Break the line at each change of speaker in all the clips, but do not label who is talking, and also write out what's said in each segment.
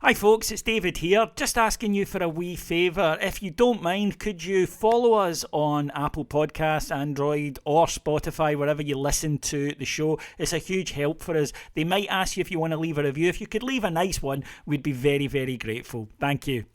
Hi folks, it's David here, just asking you for a wee favour. If you don't mind, could you follow us on Apple Podcasts, Android or Spotify, wherever you listen to the show? It's a huge help for us. They might ask you if you want to leave a review. If you could leave a nice one, we'd be very, very grateful. Thank you.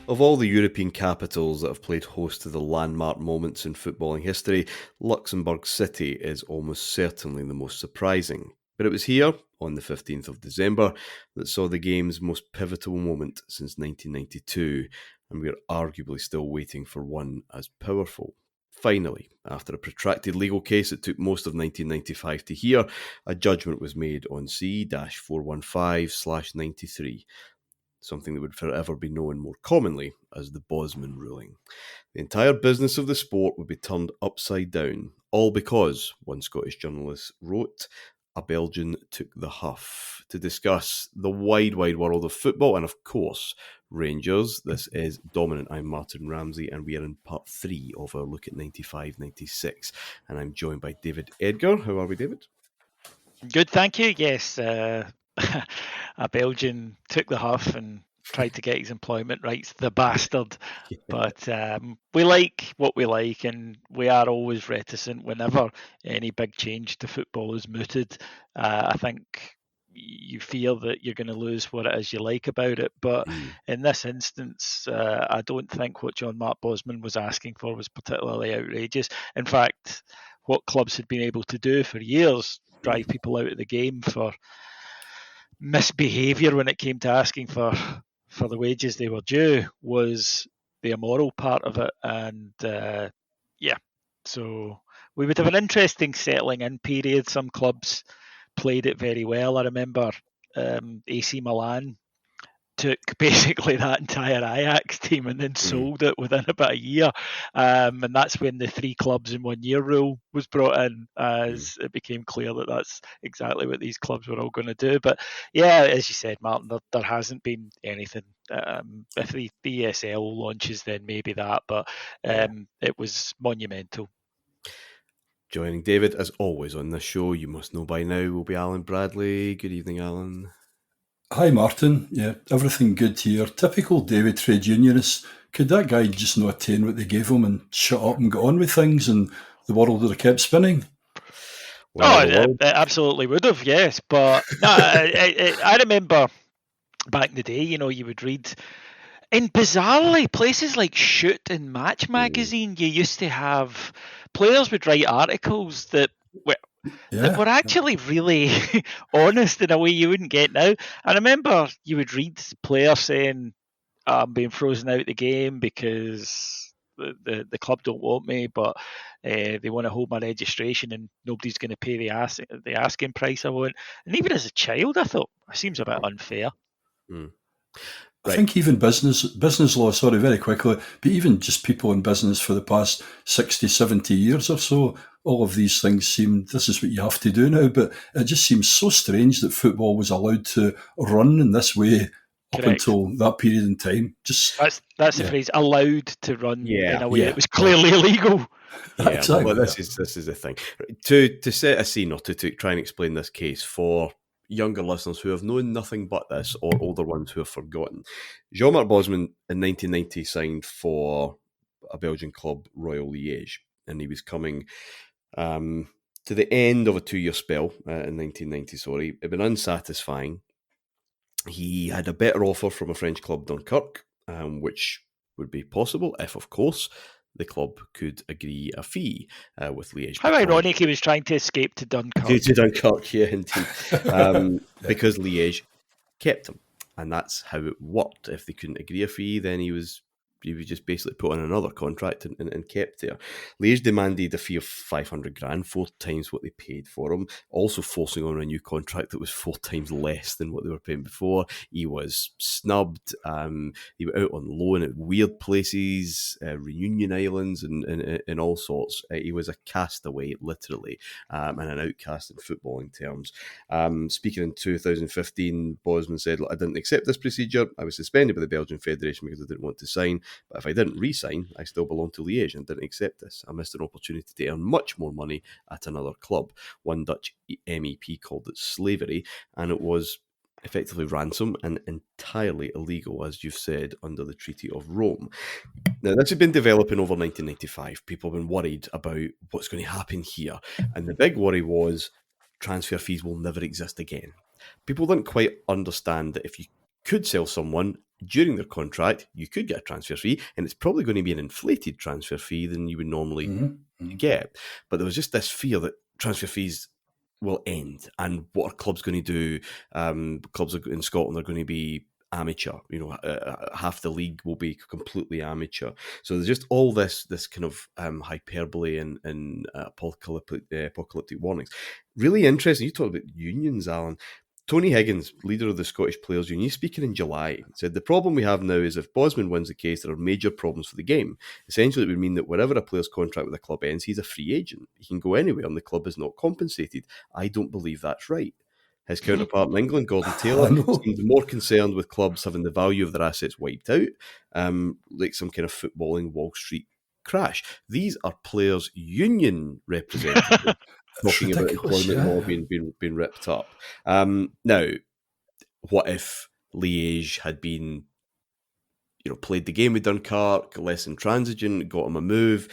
Of all the European capitals that have played host to the landmark moments in footballing history, Luxembourg City is almost certainly the most surprising. But it was here, on the 15th of December, that saw the game's most pivotal moment since 1992, and we are arguably still waiting for one as powerful. Finally, after a protracted legal case that took most of 1995 to hear, a judgment was made on C-415/93. Something that would forever be known more commonly as the Bosman Ruling. The entire business of the sport would be turned upside down, all because, one Scottish journalist wrote, a Belgian took the huff. To discuss the wide, wide world of football and, of course, Rangers, this is Dominant. I'm Martyn Ramsey, and we are in part 3 of our look at 95-96. And I'm joined by David Edgar. How are we, David?
Good, thank you. Yes, a Belgian took the huff and tried to get his employment rights, the bastard. Yeah. But we like what we like, and we are always reticent whenever any big change to football is mooted. I think you feel that you're going to lose what it is you like about it. But in this instance, I don't think what Jean-Marc Bosman was asking for was particularly outrageous. In fact, what clubs had been able to do for years, drive people out of the game for misbehaviour when it came to asking for the wages they were due, was the immoral part of it. And so we would have an interesting settling in period. Some clubs played it very well. I remember AC Milan took basically that entire Ajax team and then sold it within about a year. And that's when the 3 clubs in 1 year rule was brought in, as it became clear that that's exactly what these clubs were all going to do. But yeah, as you said, Martin, there hasn't been anything. If the ESL launches, then maybe that, but it was monumental.
Joining David, as always on this show, you must know by now, will be Alan Bradley. Good evening, Alan.
Hi, Martin. Yeah, everything good here. Typical David trade unionist. Could that guy just not attain what they gave him and shut up and get on with things, and the world would have kept spinning?
Well, it absolutely would have, yes. But no, I remember back in the day, you would read in bizarrely places like Shoot and Match magazine, you used to have players would write articles that were actually really honest in a way you wouldn't get now. I remember you would read players saying, I'm being frozen out of the game because the club don't want me, but they want to hold my registration and nobody's going to pay the asking price I want. And even as a child, I thought, it seems a bit unfair.
I think even business law, sorry, very quickly, but even just people in business for the past 60, 70 years or so, all of these things seem, this is what you have to do now, but it just seems so strange that football was allowed to run in this way up until that period in time. Just
That's the phrase, allowed to run in a way that was clearly illegal.
Yeah, exactly. Well, this is the thing. To set a scene, or to try and explain this case for younger listeners who have known nothing but this, or older ones who have forgotten. Jean-Marc Bosman in 1990 signed for a Belgian club, Royal Liège, and he was coming to the end of a 2-year spell in 1990. Sorry, it had been unsatisfying. He had a better offer from a French club, Dunkirk, which would be possible if, of course, the club could agree a fee with Liège.
How ironic he was trying to escape to Dunkirk.
To Dunkirk, yeah, indeed. Because Liège kept him. And that's how it worked. If they couldn't agree a fee, then he was he was just basically put on another contract and kept there. Liège demanded a fee of $500,000, 4 times what they paid for him, also forcing on a new contract that was 4 times less than what they were paying before. He was snubbed. He went out on loan at weird places, Reunion Islands and all sorts. He was a castaway, literally, and an outcast in footballing terms. Speaking in 2015, Bosman said, "Look, I didn't accept this procedure. I was suspended by the Belgian Federation because I didn't want to sign. But if I didn't re-sign, I still belong to Liège and didn't accept this. I missed an opportunity to earn much more money at another club." One Dutch MEP called it slavery, and it was effectively ransom and entirely illegal, as you've said, under the Treaty of Rome. Now, this had been developing over 1995. People have been worried about what's going to happen here. And the big worry was transfer fees will never exist again. People didn't quite understand that if you could sell someone during their contract, you could get a transfer fee, and it's probably going to be an inflated transfer fee than you would normally get. But there was just this fear that transfer fees will end, and what are clubs going to do? Clubs in Scotland are going to be amateur. Half the league will be completely amateur. So there's just all this kind of hyperbole and apocalyptic warnings. Really interesting. You talked about unions, Alan. Tony Higgins, leader of the Scottish Players Union, speaking in July, said, "The problem we have now is if Bosman wins the case, there are major problems for the game. Essentially, it would mean that wherever a player's contract with a club ends, he's a free agent. He can go anywhere and the club is not compensated. I don't believe that's right." His counterpart in England, Gordon Taylor, seemed more concerned with clubs having the value of their assets wiped out, like some kind of footballing Wall Street crash. These are players' union representatives. Talking about employment law being ripped up. Now, what if Liège had been, played the game with Dunkirk, less intransigent, got him a move?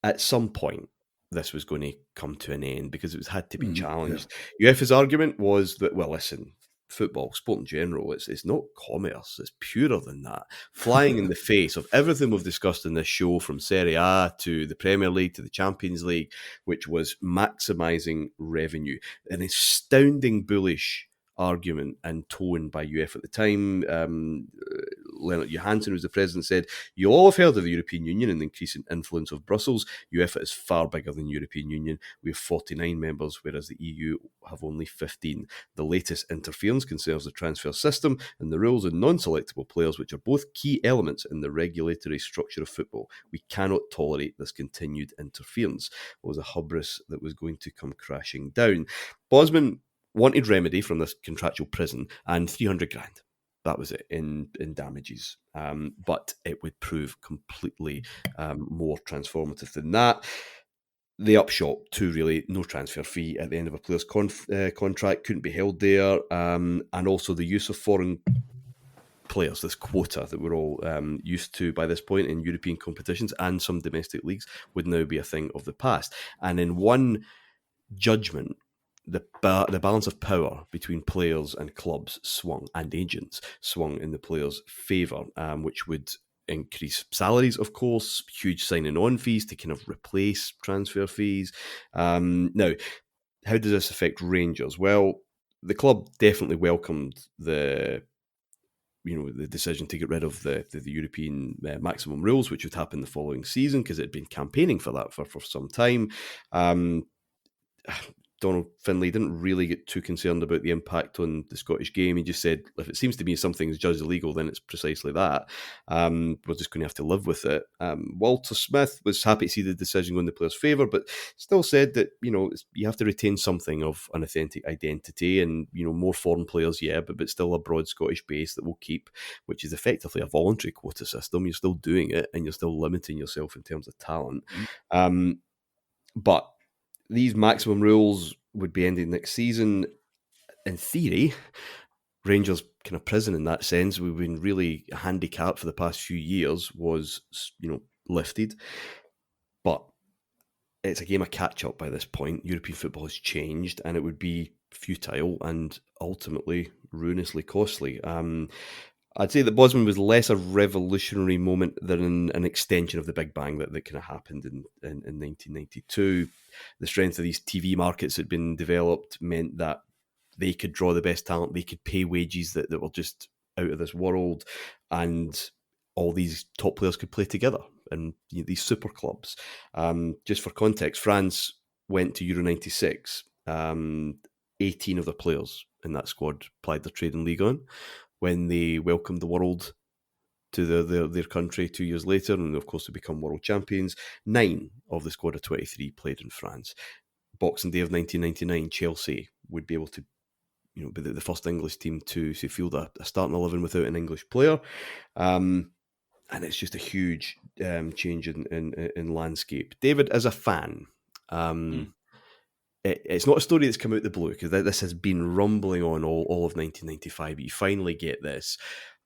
At some point, this was going to come to an end because it had to be challenged. Yeah. UEFA's argument was that, well, listen, football, sport in general, it's not commerce, it's purer than that. Flying in the face of everything we've discussed in this show, from Serie A to the Premier League to the Champions League, which was maximising revenue. An astounding bullish argument and tone by UEFA at the time. Leonard Johansson, who was the president, said, "You all have heard of the European Union and the increasing influence of Brussels. UEFA is far bigger than the European Union. We have 49 members, whereas the EU have only 15. The latest interference concerns the transfer system and the rules on non-selectable players, which are both key elements in the regulatory structure of football. We cannot tolerate this continued interference." It was a hubris that was going to come crashing down. Bosman wanted remedy from this contractual prison and 300 grand. That was it in damages. But it would prove completely more transformative than that. The upshot, too, really, no transfer fee at the end of a player's contract, couldn't be held there. And also the use of foreign players, this quota that we're all used to by this point in European competitions and some domestic leagues, would now be a thing of the past. And in one judgment, the balance of power between players and clubs and agents swung in the players' favour, which would increase salaries, of course, huge signing on fees to kind of replace transfer fees. Now, how does this affect Rangers? Well, the club definitely welcomed the decision to get rid of the European maximum rules, which would happen the following season, because it had been campaigning for that for some time. Donald Finlay didn't really get too concerned about the impact on the Scottish game. He just said, if it seems to me something's judged illegal, then it's precisely that. We're just going to have to live with it. Walter Smith was happy to see the decision go in the players' favour, but still said that, you have to retain something of an authentic identity and, more foreign players, but still a broad Scottish base that will keep, which is effectively a voluntary quota system. You're still doing it and you're still limiting yourself in terms of talent. But these maximum rules would be ending next season. In theory, Rangers' kind of prison in that sense, we've been really handicapped for the past few years, was, lifted. But it's a game of catch-up by this point. European football has changed, and it would be futile and ultimately ruinously costly. I'd say that Bosman was less a revolutionary moment than an extension of the Big Bang that kind of happened in 1992. The strength of these TV markets that had been developed meant that they could draw the best talent, they could pay wages that were just out of this world, and all these top players could play together in these super clubs. Just for context, France went to Euro 96. 18 of the players in that squad plied their trade in Ligue 1. When they welcomed the world to their country 2 years later, and of course they become world champions, 9 of the squad of 23 played in France. Boxing Day of 1999, Chelsea would be able to be the first English team to field a starting 11 without an English player. And it's just a huge change in landscape. David, as a fan, it's not a story that's come out the blue, because this has been rumbling on all of 1995, but you finally get this.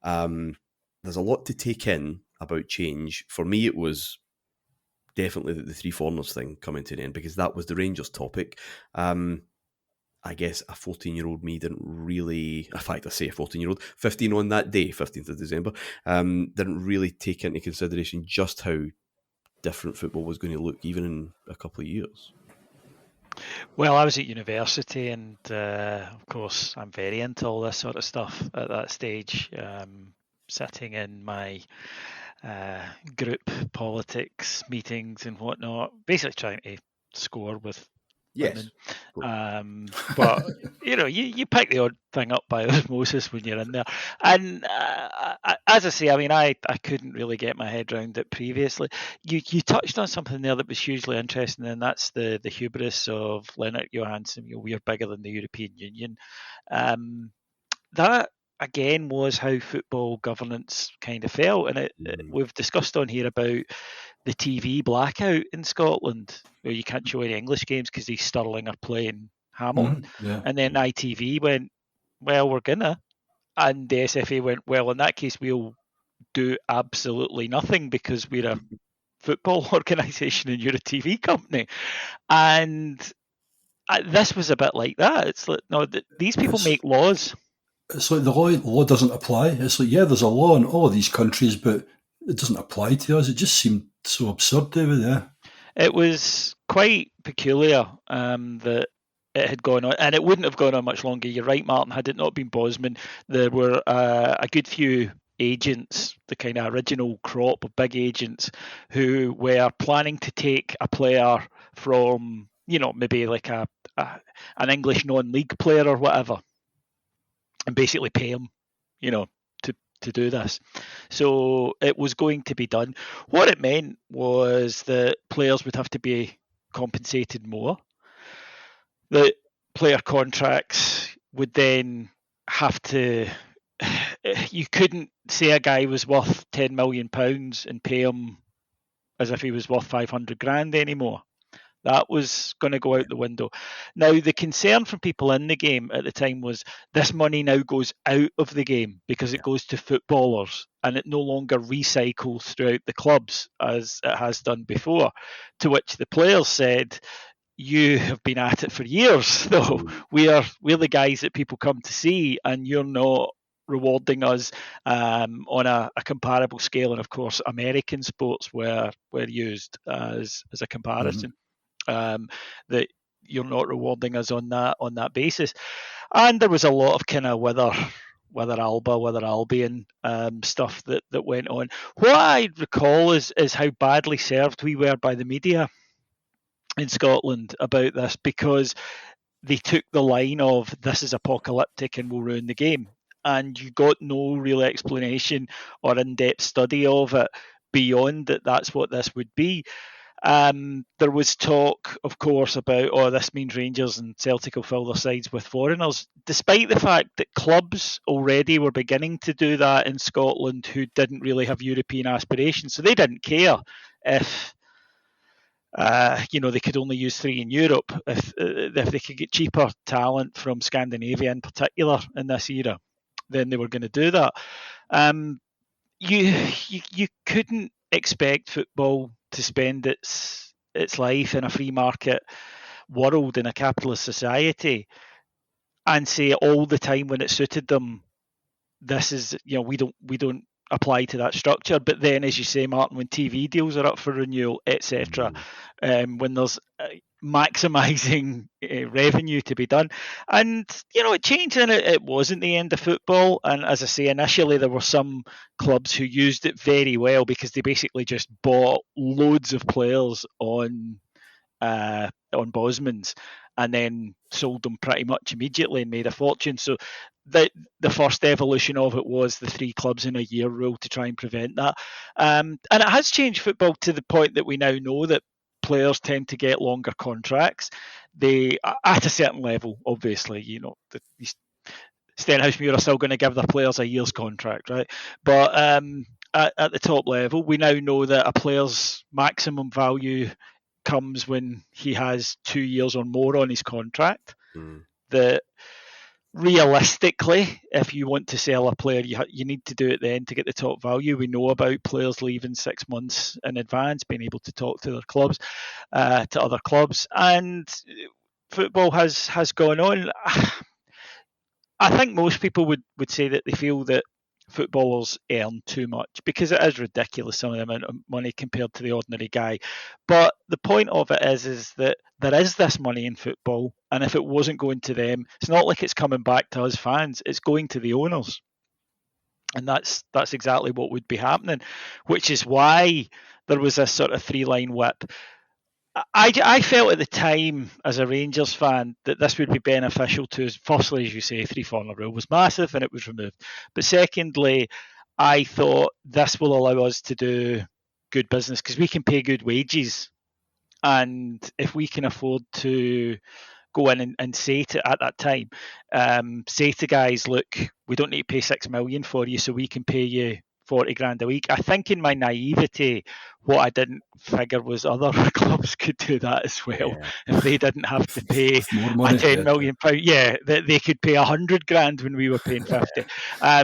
There's a lot to take in about change. For me, it was definitely the three foreigners thing coming to an end, because that was the Rangers topic. I guess a 14-year-old me didn't really, in fact, I say a 14-year-old, 15 on that day, 15th of December, didn't really take into consideration just how different football was going to look, even in a couple of years.
Well, I was at university, and of course, I'm very into all this sort of stuff at that stage. Sitting in my group politics meetings and whatnot, basically trying to score with women. But you pick the odd thing up by osmosis when you're in there. And as I say, I mean, I couldn't really get my head around it previously. You touched on something there that was hugely interesting, and that's the hubris of Lennart Johansson. We're bigger than the European Union. That again was how football governance kind of felt, and we've discussed on here about the TV blackout in Scotland, where you can't show any English games because these Stirling are playing Hamilton. And then ITV went, well, we're gonna, and the SFA went, well, in that case we'll do absolutely nothing because we're a football organisation and you're a TV company. And this was a bit like that. It's like, no, these people make laws.
It's like the law doesn't apply. It's like, yeah, there's a law in all of these countries, but it doesn't apply to us. It just seemed so absurd, David. Yeah,
it was quite peculiar that it had gone on, and it wouldn't have gone on much longer. You're right, Martyn. Had it not been Bosman, there were a good few agents, the kind of original crop of big agents, who were planning to take a player from, maybe like an English non-league player or whatever, and basically pay him, to do this. So it was going to be done. What it meant was that players would have to be compensated more. The player contracts would then have to, you couldn't say a guy was worth £10 million and pay him as if he was worth 500 grand anymore. That was going to go out the window. Now, the concern from people in the game at the time was this money now goes out of the game because it goes to footballers and it no longer recycles throughout the clubs as it has done before. To which the players said, you have been at it for years, though. We're the guys that people come to see, and you're not rewarding us on a comparable scale. And of course, American sports were used as a comparison. That you're not rewarding us on that basis. And there was a lot of kind of whether Albion stuff that went on. What I recall is how badly served we were by the media in Scotland about this, because they took the line of this is apocalyptic and will ruin the game, and you got no real explanation or in-depth study of it beyond that's what this would be. There was talk, of course, about, this means Rangers and Celtic will fill their sides with foreigners, despite the fact that clubs already were beginning to do that in Scotland who didn't really have European aspirations. So they didn't care if, they could only use 3 in Europe, if they could get cheaper talent from Scandinavia in particular in this era, then they were going to do that. You couldn't expect football to spend its life in a free market world in a capitalist society and say all the time when it suited them, this is, we don't apply to that structure. But then, as you say, Martyn, when TV deals are up for renewal, etc., when there's maximising revenue to be done, and it changed, and it wasn't the end of football. And as I say, initially there were some clubs who used it very well because they basically just bought loads of players on Bosman's and then sold them pretty much immediately and made a fortune. So the first evolution of it was the 3 clubs in a year rule to try and prevent that. And it has changed football to the point that we now know that players tend to get longer contracts. They, at a certain level, obviously, Stenhousemuir are still going to give their players a year's contract, right? But at the top level, we now know that a player's maximum value comes when he has 2 years or more on his contract. That realistically, if you want to sell a player, you need to do it then to get the top value. We know about players leaving 6 months in advance, being able to talk to their clubs, to other clubs, and football has gone on. I think most people would say that they feel that footballers earn too much because it is ridiculous, some of the amount of money compared to the ordinary guy. But the point of it is that there is this money in football, and if it wasn't going to them, it's not like it's coming back to us fans, it's going to the owners. And that's exactly what would be happening, which is why there was this sort of 3-line whip. I felt at the time as a Rangers fan that this would be beneficial to us. Firstly, as you say, 3-4 rule was massive and it was removed. But secondly, I thought this will allow us to do good business because we can pay good wages. And if we can afford to go in and say to, at that time, say to guys, look, we don't need to pay 6 million for you, so we can pay you 40 grand a week. I think in my naivety, what I didn't figure was other clubs could do that as well. If they didn't have to pay a 10 million pound, they could pay 100 grand when we were paying 50.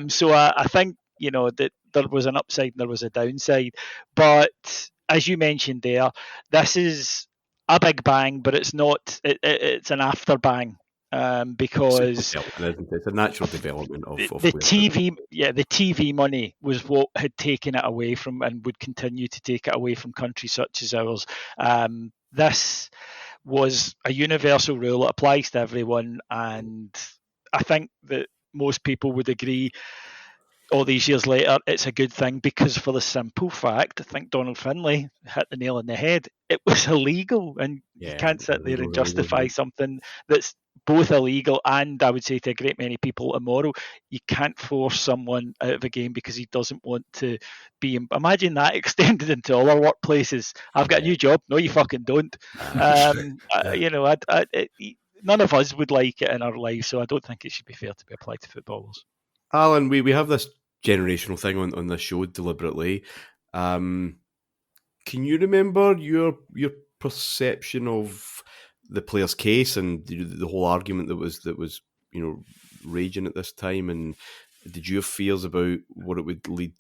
So I think, that there was an upside and there was a downside. But as you mentioned there, this is a big bang, but it's not, it's an after bang. Because
it's a natural development of
the TV. The TV money was what had taken it away from and would continue to take it away from countries such as ours. This was a universal rule; it applies to everyone, and I think that most people would agree. All these years later, it's a good thing because for the simple fact, I think Donald Finlay hit the nail on the head. It was illegal, and you can't sit there and justify something that's both illegal and, I would say to a great many people, immoral. You can't force someone out of a game because he doesn't want to be. Imagine that extended into all our workplaces. I've got a new job. No, you fucking don't. None of us would like it in our lives, so I don't think it should be fair to be applied to footballers.
Alan, we have this generational thing on this show deliberately. Can you remember your perception of the player's case and the whole argument that was raging at this time? And did you have fears about what it would lead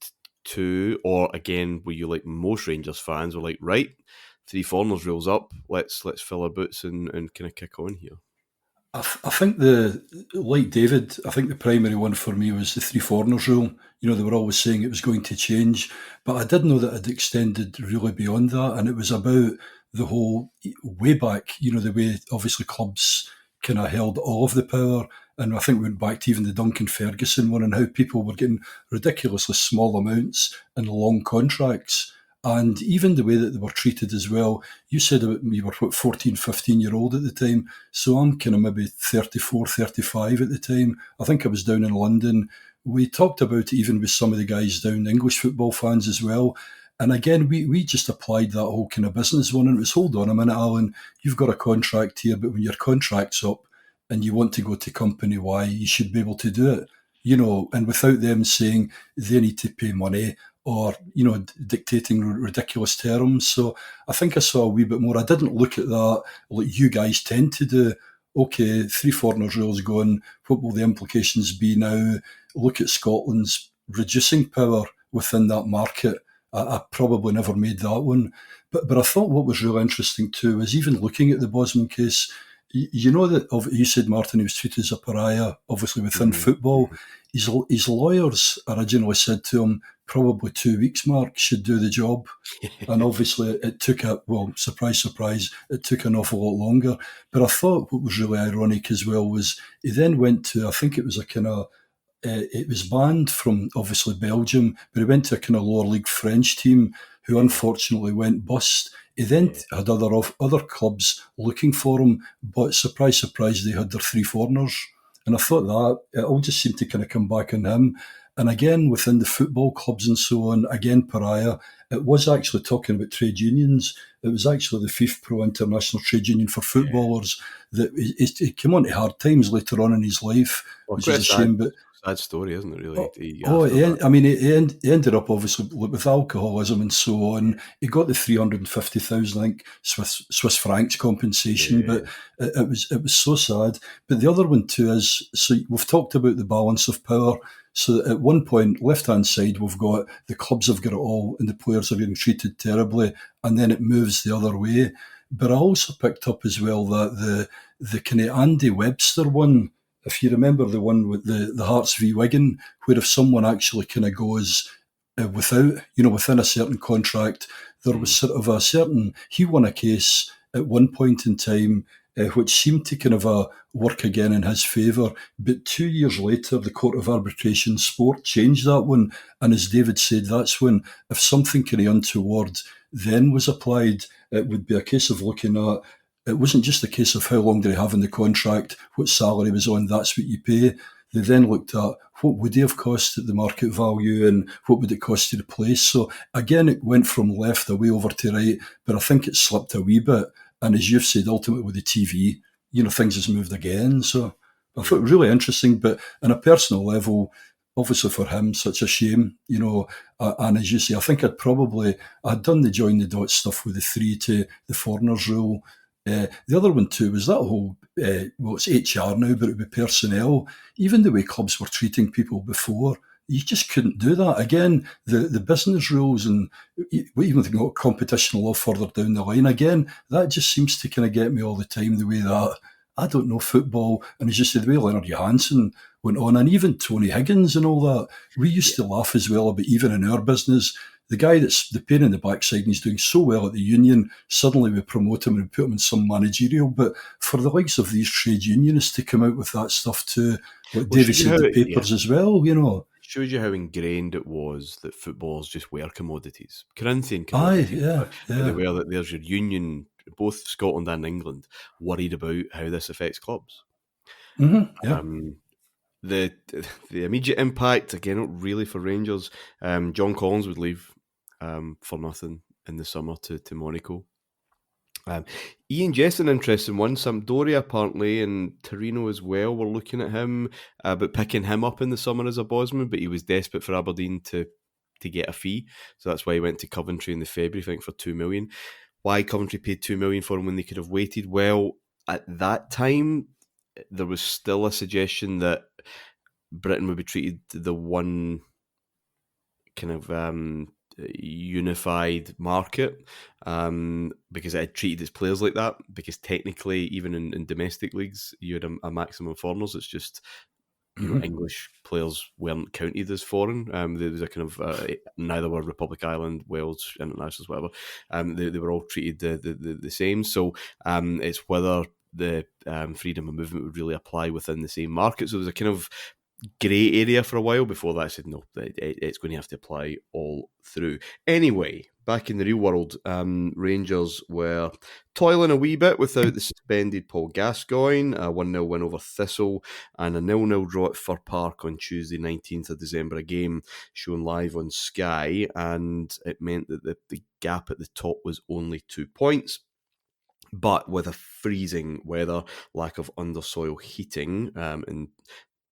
to? Or again, were you like most Rangers fans, were like, right, 3 foreigners rules up, let's fill our boots and kind of kick on here?
I think like David, I think the primary one for me was the 3 foreigners rule. They were always saying it was going to change, but I did know that it extended really beyond that, and it was about the whole way back, the way obviously clubs kind of held all of the power. And I think we went back to even the Duncan Ferguson one and how people were getting ridiculously small amounts and long contracts. And even the way that they were treated as well. You said about you were 14, 15-year-old at the time. So I'm kind of maybe 34, 35 at the time. I think I was down in London. We talked about it even with some of the guys down, English football fans as well. And again, we just applied that whole kind of business one. And it was, hold on a minute, Alan, you've got a contract here, but when your contract's up and you want to go to company Y, you should be able to do it. And without them saying they need to pay money or, dictating ridiculous terms. So I think I saw a wee bit more. I didn't look at that like you guys tend to do. Okay, 3 foreigners rules going, what will the implications be now? Look at Scotland's reducing power within that market. I probably never made that one. But I thought what was really interesting too is even looking at the Bosman case, that you said, Martyn, he was treated as a pariah, obviously within football. His lawyers originally said to him, probably 2 weeks, Mark, should do the job. And obviously it took surprise, surprise, it took an awful lot longer. But I thought what was really ironic as well was he then went to, I think it was a kind of, it was banned from obviously Belgium, but he went to a kind of lower league French team who unfortunately went bust. He then had other clubs looking for him, but surprise, surprise, they had their 3 foreigners. And I thought that it all just seemed to kind of come back on him. And again, within the football clubs and so on, again, pariah, it was actually talking about trade unions. It was actually the FIFPro International Trade Union for Footballers that he came on to hard times later on in his life, which is a shame. But
sad story, isn't it, really?
He ended up obviously with alcoholism and so on. He got the 350,000, I think, Swiss francs compensation, but it was so sad. But the other one too is, so we've talked about the balance of power. So at one point, left-hand side, we've got the clubs have got it all and the players are getting treated terribly, and then it moves the other way. But I also picked up as well that the kind of Andy Webster one, if you remember the one with the Hearts v Wigan, where if someone actually kind of goes within a certain contract, there was sort of he won a case at one point in time which seemed to kind of work again in his favour. But 2 years later, the Court of Arbitration Sport changed that one. And as David said, that's when, if something kind of untoward then was applied, it would be a case of looking at, it wasn't just a case of how long did he have in the contract, what salary was on, that's what you pay. They then looked at what would he have cost at the market value and what would it cost to replace. So again, it went from left away over to right, but I think it slipped a wee bit. And as you've said, ultimately with the TV, things has moved again. So I thought it was really interesting, but on a personal level, obviously for him, such a shame, and as you say, I think I'd done the join the dots stuff with the 3 to the foreigners rule. The other one too was that whole, it's HR now, but it would be personnel. Even the way clubs were treating people before, you just couldn't do that. Again, the business rules and even if you got competition law further down the line, again, that just seems to kind of get me all the time, the way that, I don't know, football, and it's just the way Leonard Johansson went on, and even Tony Higgins and all that. We used to laugh as well about, even in our business, the guy that's the pain in the backside and he's doing so well at the union, suddenly we promote him and put him in some managerial. But for the likes of these trade unionists to come out with that stuff too, like David said, the papers as well,
shows you how ingrained it was that footballers just were commodities. Corinthian commodities. The way that there's your union, both Scotland and England, worried about how this affects clubs.
Mm-hmm,
The immediate impact, again, not really for Rangers. John Collins would leave for nothing in the summer to Monaco. Ian Jess, an interesting one. Sampdoria apparently and Torino as well were looking at him, but picking him up in the summer as a Bosman, but he was desperate for Aberdeen to get a fee. So that's why he went to Coventry in the February, I think, for $2 million. Why Coventry paid $2 million for him when they could have waited? Well, at that time, there was still a suggestion that Britain would be treated the one kind of unified market because it had treated its players like that, because technically even in domestic leagues you had a maximum of foreigners. It's just English players weren't counted as foreign. There was a kind of neither were Republic Island, Wales, Internationals, whatever. They were all treated the same. So it's whether the freedom of movement would really apply within the same market. So there's a kind of grey area for a while before that I said no, it's going to have to apply all through. Anyway, back in the real world, Rangers were toiling a wee bit without the suspended Paul Gascoigne, a 1-0 win over Thistle and a 0-0 draw at Fir Park on Tuesday 19th of December, a game shown live on Sky, and it meant that the gap at the top was only 2 points. But with a freezing weather, lack of undersoil heating, and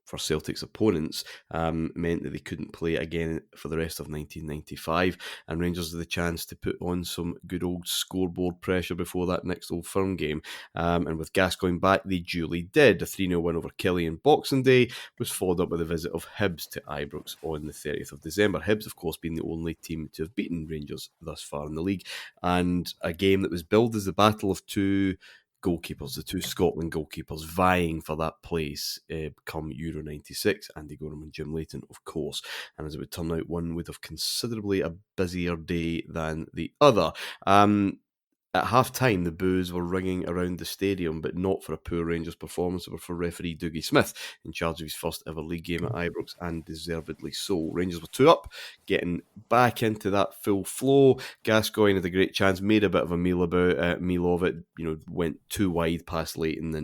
for Celtic's opponents, meant that they couldn't play again for the rest of 1995, and Rangers had the chance to put on some good old scoreboard pressure before that next Old Firm game, and with Gascoigne back, they duly did. A 3-0 win over Killie on Boxing Day was followed up with a visit of Hibs to Ibrox on the 30th of December. Hibs, of course, being the only team to have beaten Rangers thus far in the league, and a game that was billed as the battle of two goalkeepers, the two Scotland goalkeepers vying for that place come Euro 96, Andy Goram and Jim Leighton, of course. And as it would turn out, one would have considerably a busier day than the other. At half-time, the boos were ringing around the stadium, but not for a poor Rangers performance. It were for referee Dougie Smith, in charge of his first ever league game at Ibrox, and deservedly so. Rangers were 2 up, getting back into that full flow. Gascoigne had a great chance, made a bit of a meal of it, went too wide past Leighton,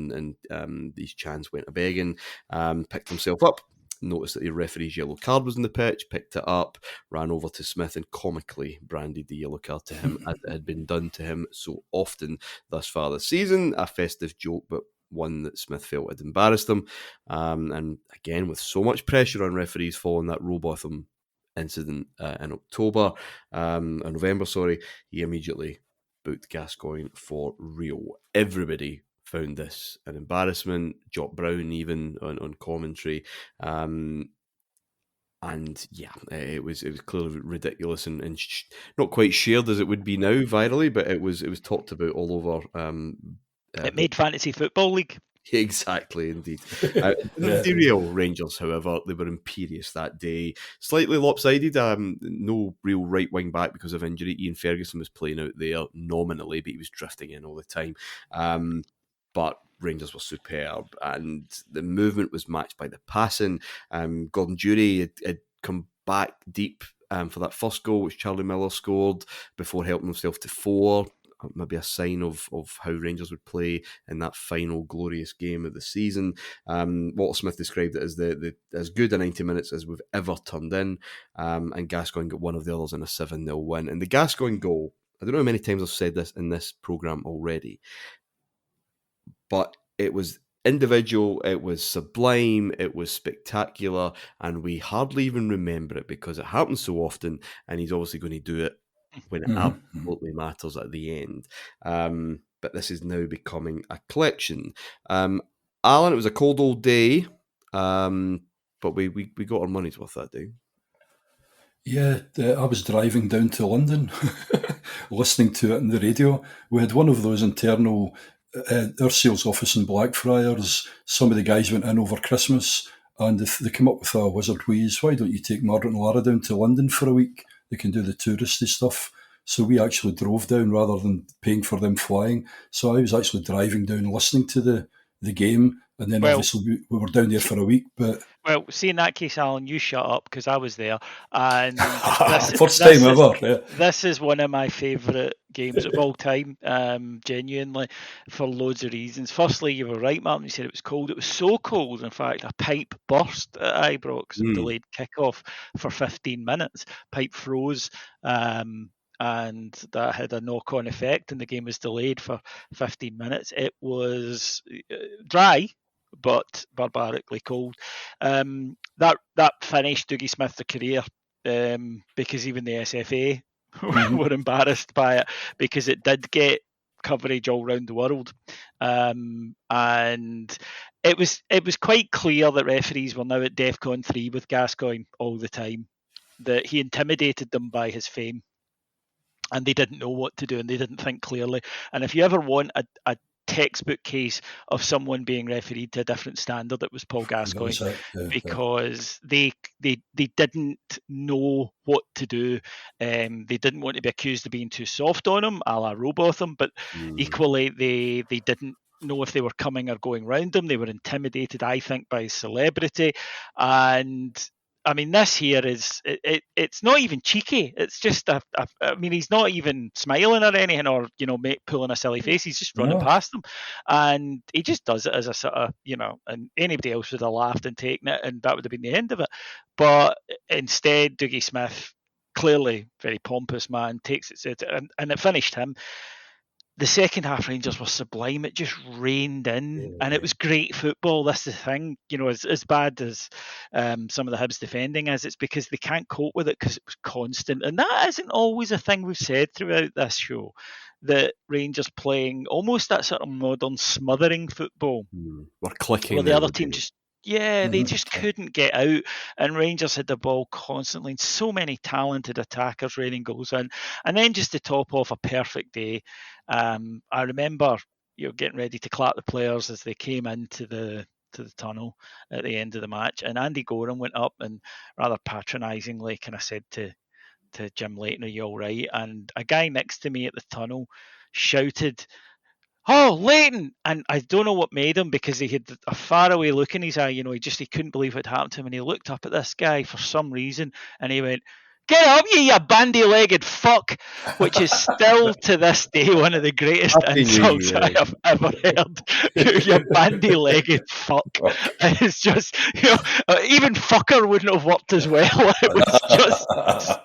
and his chance went a-begging, picked himself up. Noticed that the referee's yellow card was in the pitch, picked it up, ran over to Smith and comically branded the yellow card to him as it had been done to him so often thus far this season. A festive joke, but one that Smith felt had embarrassed him. And again, with so much pressure on referees following that Robotham incident in November, he immediately booked Gascoigne for real. Everybody found this an embarrassment. Jock Brown even on commentary, and yeah, it was clearly ridiculous and not quite shared as it would be now virally, but it was talked about all over.
It made Fantasy Football League.
Exactly, indeed. Derail Rangers, however, they were imperious that day. Slightly lopsided, no real right wing back because of injury. Ian Ferguson was playing out there nominally, but he was drifting in all the time. But Rangers were superb, and the movement was matched by the passing. Gordon Durie had come back deep for that first goal, which Charlie Miller scored, before helping himself to 4. Maybe a sign of how Rangers would play in that final glorious game of the season. Walter Smith described it as as good a 90 minutes as we've ever turned in, and Gascoigne got one of the others in a 7-0 win. And the Gascoigne goal, I don't know how many times I've said this in this programme already, but it was individual, it was sublime, it was spectacular, and we hardly even remember it because it happens so often, and he's obviously going to do it when it absolutely matters at the end. But this is now becoming a collection. Alan, it was a cold old day, but we got our money's worth that day.
Yeah, I was driving down to London, listening to it on the radio. We had one of those internal our sales office in Blackfriars. Some of the guys went in over Christmas and they came up with a wizard wheeze. Why don't you take Margaret and Lara down to London for a week? They can do the touristy stuff. So we actually drove down rather than paying for them flying. So I was actually driving down listening to the game. And then obviously we were down there for a week. But
see, in that case, Alan, you shut up because I was there. And
first time ever. Yeah.
This is one of my favourite games of all time, genuinely, for loads of reasons. Firstly, you were right, Martin. You said it was cold. It was so cold, in fact, a pipe burst at Ibrox and delayed kickoff for 15 minutes. Pipe froze. And that had a knock-on effect, and the game was delayed for 15 minutes. It was dry, but barbarically cold. That finished Dougie Smith's career, because even the SFA were embarrassed by it, because it did get coverage all around the world, and it was quite clear that referees were now at DEFCON 3 with Gascoigne all the time, that he intimidated them by his fame. And they didn't know what to do, and they didn't think clearly. And if you ever want a textbook case of someone being refereed to a different standard, it was Paul Gascoigne, because they didn't know what to do. They didn't want to be accused of being too soft on him, a la Robotham, but equally they didn't know if they were coming or going round him. They were intimidated, I think, by his celebrity. And I mean, this here is, it's not even cheeky. It's just, I mean, he's not even smiling or anything, or, pulling a silly face. He's just running past them. And he just does it as a sort of, and anybody else would have laughed and taken it, and that would have been the end of it. But instead, Dougie Smith, clearly very pompous man, takes it, and it finished him. The second half, Rangers were sublime. It just rained in, and it was great football. That's the thing, as bad as some of the Hibs defending is, it's because they can't cope with it because it was constant. And that isn't always a thing we've said throughout this show, that Rangers playing almost that sort of modern smothering football.
We're clicking.
Well, the other team just... Yeah, they just couldn't get out, and Rangers had the ball constantly, and so many talented attackers raining goals in. And then just to top off a perfect day, I remember, getting ready to clap the players as they came into the tunnel at the end of the match, and Andy Goram went up and rather patronisingly kind of said to Jim Leighton, "Are you all right?" And a guy next to me at the tunnel shouted, "Oh, Leighton!" And I don't know what made him, because he had a faraway look in his eye. He couldn't believe what happened to him, and he looked up at this guy for some reason, and he went, "Get up, you bandy-legged fuck," which is still to this day one of the greatest insults I have ever heard. You bandy-legged fuck. It's just, even fucker wouldn't have worked as well. It was just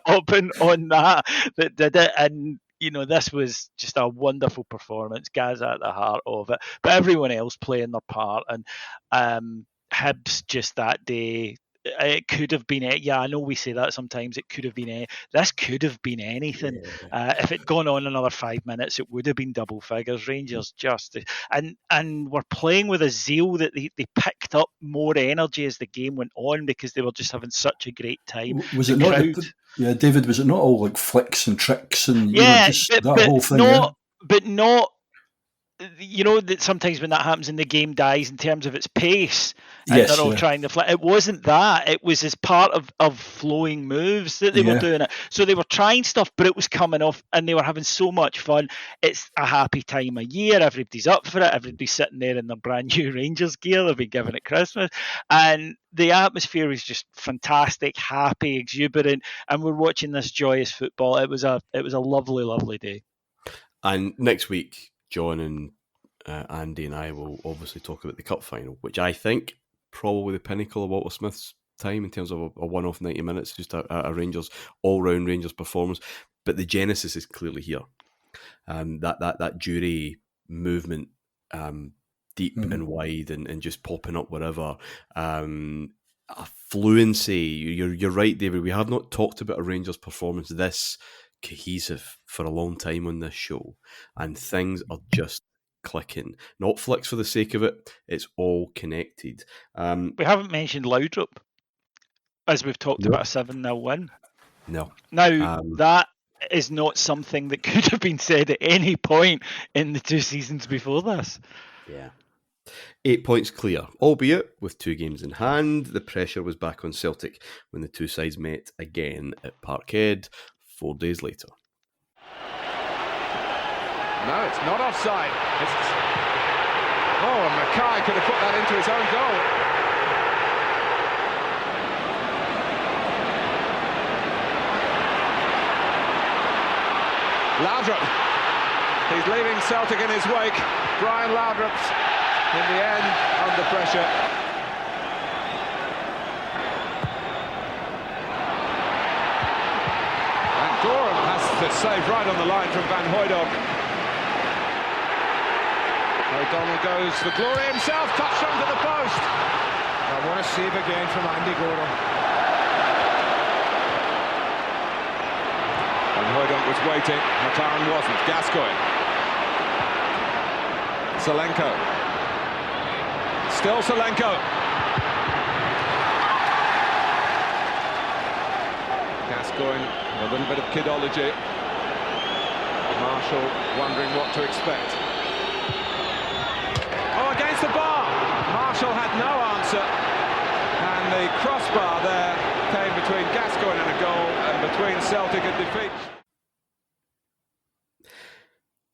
stopping on that did it. And this was just a wonderful performance. Gazza at the heart of it, but everyone else playing their part. And Hibs just that day, it could have been. Yeah, I know we say that sometimes. It could have been. This could have been anything. If it'd gone on another 5 minutes, it would have been double figures. Rangers just and were playing with a zeal that they picked up more energy as the game went on, because they were just having such a great time.
Was it not? David, was it not all like flicks and tricks and just that whole thing?
But not. That sometimes when that happens and the game dies in terms of its pace, and they're all trying to fly. It wasn't that. It was as part of flowing moves that they were doing it. So they were trying stuff, but it was coming off, and they were having so much fun. It's a happy time of year. Everybody's up for it. Everybody's sitting there in their brand new Rangers gear they've been given at Christmas, and the atmosphere was just fantastic, happy, exuberant, and we're watching this joyous football. It was a lovely, lovely day.
And next week, John and Andy and I will obviously talk about the cup final, which I think probably the pinnacle of Walter Smith's time in terms of a one-off 90 minutes, just a Rangers, all-round Rangers performance. But the genesis is clearly here. That jury movement, deep and wide and just popping up wherever. A fluency. You're right, David. We have not talked about a Rangers performance this cohesive for a long time on this show, and things are just clicking. Not flicks for the sake of it, it's all connected.
We haven't mentioned Laudrup, as we've talked about a 7-0 win.
No.
Now, that is not something that could have been said at any point in the 2 seasons before this.
Yeah. 8 points clear, albeit with 2 games in hand. The pressure was back on Celtic when the two sides met again at Parkhead 4 days later.
No, it's not offside. And Mackay could have put that into his own goal. Laudrup. He's leaving Celtic in his wake. Brian Laudrup, in the end, under pressure. And Goram has to save right on the line from Van Hooijdonk. O'Donnell goes for glory himself, touched onto the post. I want to save again from Andy Goram. And Hooijdonk was waiting, McLaren wasn't. Gascoigne. Solenko. Still Solenko. Gascoigne, a little bit of kidology. Marshall wondering what to expect. Against the bar. Marshall had no answer, and the crossbar there came between Gascoigne and a goal, and between Celtic and defeat.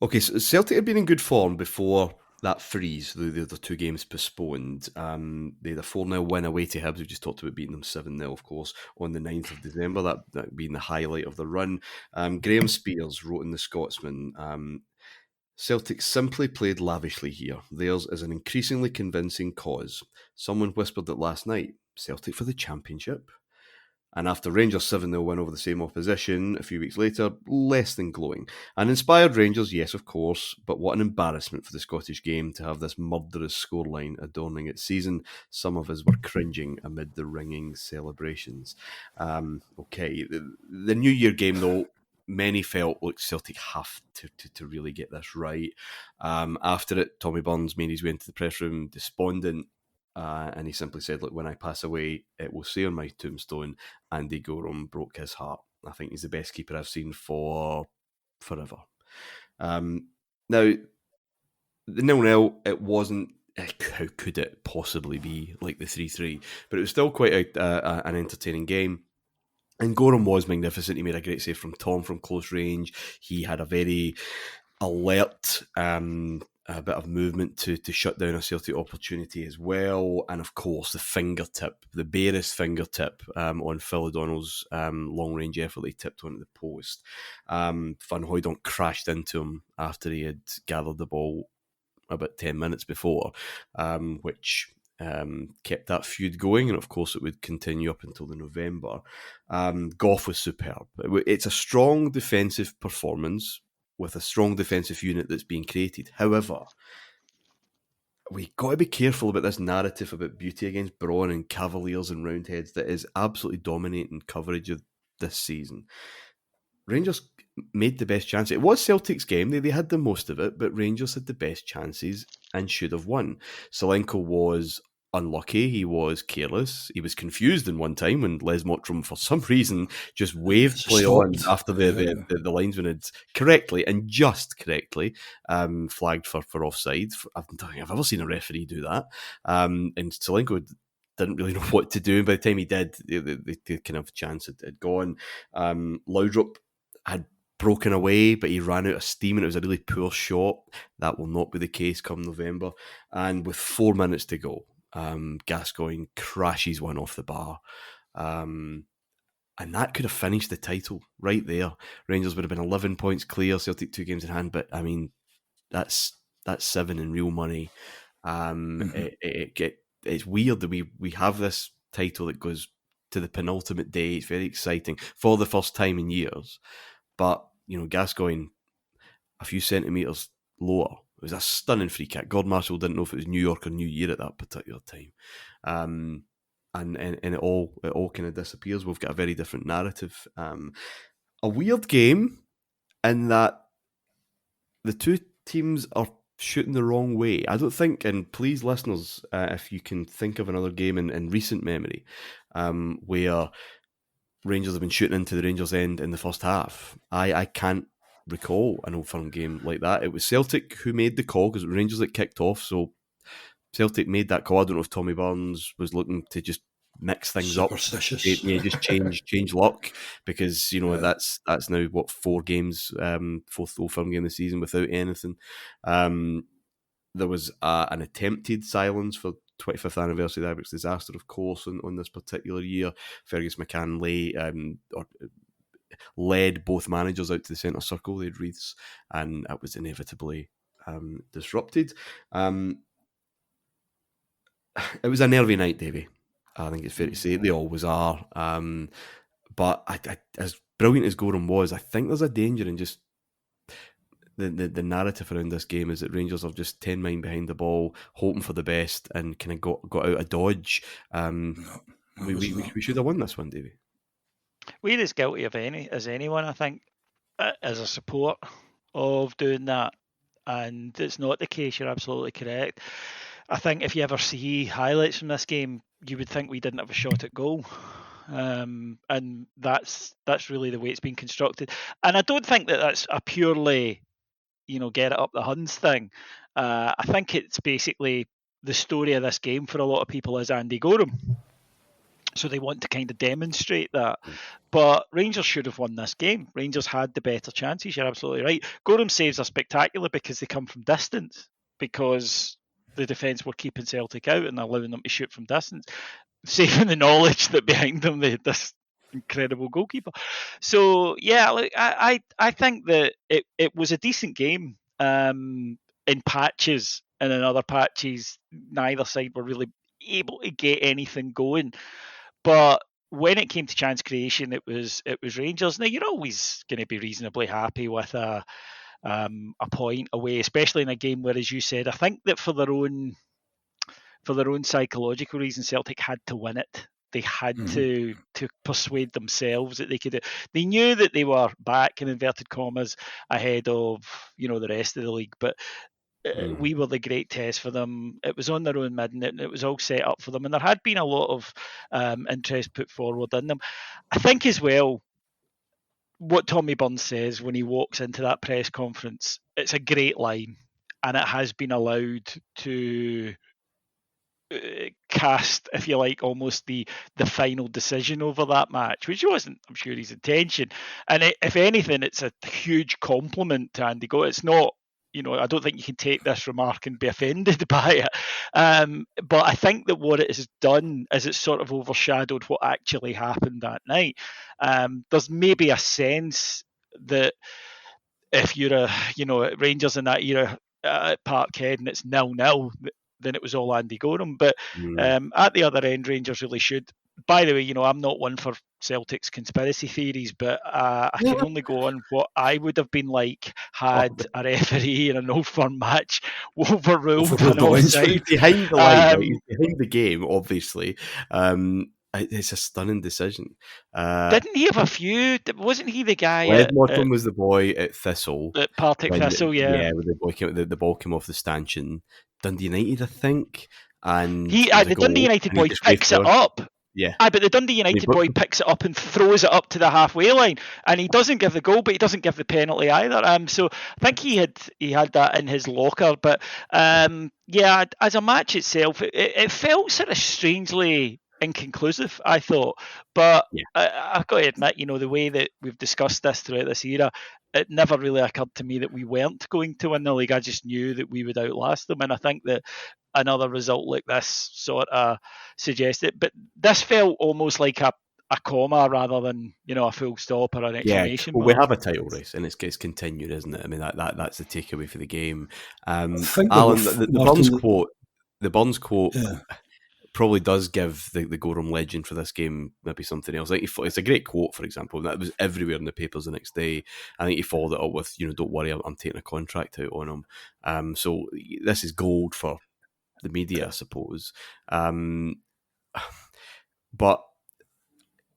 Okay, so Celtic had been in good form before that freeze, the 2 games postponed. They had a 4-0 win away to Hibs. We just talked about beating them 7-0, of course, on the 9th of December, that being the highlight of the run. Graham Spears wrote in The Scotsman, Celtic simply played lavishly here. Theirs is an increasingly convincing cause. Someone whispered it last night. Celtic for the championship? And after Rangers' 7-0 win over the same opposition a few weeks later, less than glowing. And inspired Rangers, yes, of course, but what an embarrassment for the Scottish game to have this murderous scoreline adorning its season. Some of us were cringing amid the ringing celebrations. Okay, the New Year game, though, many felt, look, Celtic have to really get this right. After it, Tommy Burns made his way into the press room despondent, and he simply said, look, when I pass away, it will say on my tombstone, Andy Goram broke his heart. I think he's the best keeper I've seen for forever. Now, the 0-0, it wasn't. How could it possibly be like the 3-3? But it was still quite an entertaining game. And Goram was magnificent. He made a great save from Tom from close range. He had a very alert a bit of movement to shut down a Celtic opportunity as well. And of course, the barest fingertip on Phil O'Donnell's long-range effort he tipped onto the post. Van Hooijdonk crashed into him after he had gathered the ball about 10 minutes before, which kept that feud going, and of course it would continue up until the November. Gough was superb. It's a strong defensive performance with a strong defensive unit that's being created. However, we got to be careful about this narrative about beauty against brawn and Cavaliers and Roundheads that is absolutely dominating coverage of this season. Rangers made the best chance. It was Celtic's game. They had the most of it, but Rangers had the best chances and should have won. Solenko was unlucky. He was careless. He was confused in one time when Les Mottram, for some reason, just waved play on after the linesman had correctly and just correctly flagged for offside. I don't think I've ever seen a referee do that. And Solenko didn't really know what to do. And by the time he did, the kind of chance had gone. Laudrup had broken away, but he ran out of steam and it was a really poor shot. That will not be the case come November. And with 4 minutes to go, Gascoigne crashes one off the bar. And that could have finished the title right there. Rangers would have been 11 points clear, Celtic 2 games in hand, but I mean, that's 7 in real money. It's weird that we have this title that goes to the penultimate day. It's very exciting for the first time in years. But, Gascoigne, a few centimetres lower. It was a stunning free kick. Gordon Marshall didn't know if it was New York or New Year at that particular time. And it all kind of disappears. We've got a very different narrative. A weird game in that the two teams are shooting the wrong way. I don't think, and please listeners, if you can think of another game in recent memory where Rangers have been shooting into the Rangers' end in the first half. I can't recall an Old Firm game like that. It was Celtic who made the call because it was Rangers that kicked off. So Celtic made that call. I don't know if Tommy Burns was looking to just mix things up. Yeah, just change luck because that's now what 4 games, fourth Old Firm game of the season without anything. There was an attempted silence for 25th anniversary of the Ibrox disaster, of course, on this particular year. Fergus McCann led both managers out to the centre circle. They had wreaths, and it was inevitably disrupted. It was a nervy night, Davey. I think it's fair to say they always are. But as brilliant as Goram was, I think there's a danger in just the narrative around this game is that Rangers are just 10 men behind the ball, hoping for the best, and kind of got out of dodge. We should have won this one, Davey.
We're as guilty as anyone, I think, as a support of doing that. And it's not the case. You're absolutely correct. I think if you ever see highlights from this game, you would think we didn't have a shot at goal. And that's really the way it's been constructed. And I don't think that's a purely, get it up the Huns thing. I think it's basically the story of this game for a lot of people is Andy Goram. So they want to kind of demonstrate that. But Rangers should have won this game. Rangers had the better chances. You're absolutely right. Goram saves are spectacular because they come from distance, because the defence were keeping Celtic out and allowing them to shoot from distance, saving the knowledge that behind them they had this incredible goalkeeper. So, yeah, look, I think that it was a decent game in patches, and in other patches, neither side were really able to get anything going. But when it came to chance creation, it was Rangers. Now, you're always going to be reasonably happy with a point away, especially in a game where, as you said, I think that for their own psychological reasons, Celtic had to win it. They had to persuade themselves that they could. They knew that they were back in inverted commas ahead of the rest of the league, but we were the great test for them. It was on their own mid, and it was all set up for them. And there had been a lot of interest put forward in them. I think as well, what Tommy Burns says when he walks into that press conference, it's a great line. and it has been allowed to cast, if you like, almost the final decision over that match, which wasn't, I'm sure, his intention. And if anything, it's a huge compliment to Andy Goram. It's not, I don't think you can take this remark and be offended by it. But I think that what it has done is it's sort of overshadowed what actually happened that night. There's maybe a sense that if you're Rangers in that era at Parkhead and it's 0-0, then it was all Andy Goram. But at the other end, Rangers really should. By the way, I'm not one for Celtic's conspiracy theories, but I can only go on what I would have been like had a referee in an Old Firm match overruled an offside.
Behind the line, he's behind the game, obviously. It's a stunning decision.
Didn't he have a few? Wasn't he the guy?
Martyn was the boy at Thistle.
At Partick Thistle, yeah.
Yeah, when the ball came off the stanchion. Dundee United, I think. And
the Dundee United boy picks it up.
Yeah.
But the Dundee United boy picks it up and throws it up to the halfway line, and he doesn't give the goal, but he doesn't give the penalty either. So I think he had that in his locker. But as a match itself, it felt sort of strangely inconclusive, I thought. But I've got to admit, the way that we've discussed this throughout this era, it never really occurred to me that we weren't going to win the league. I just knew that we would outlast them, and I think that another result like this sort of suggests it. But this felt almost like a comma rather than a full stop or an exclamation mark.
We have a title race, and it's continued, isn't it? I mean, that's the takeaway for the game. Alan, the Burns quote.
Yeah.
Probably does give the Goram legend for this game maybe something else. It's a great quote, for example, and that was everywhere in the papers the next day. I think he followed it up with, don't worry, I'm taking a contract out on him. So this is gold for the media, I suppose. But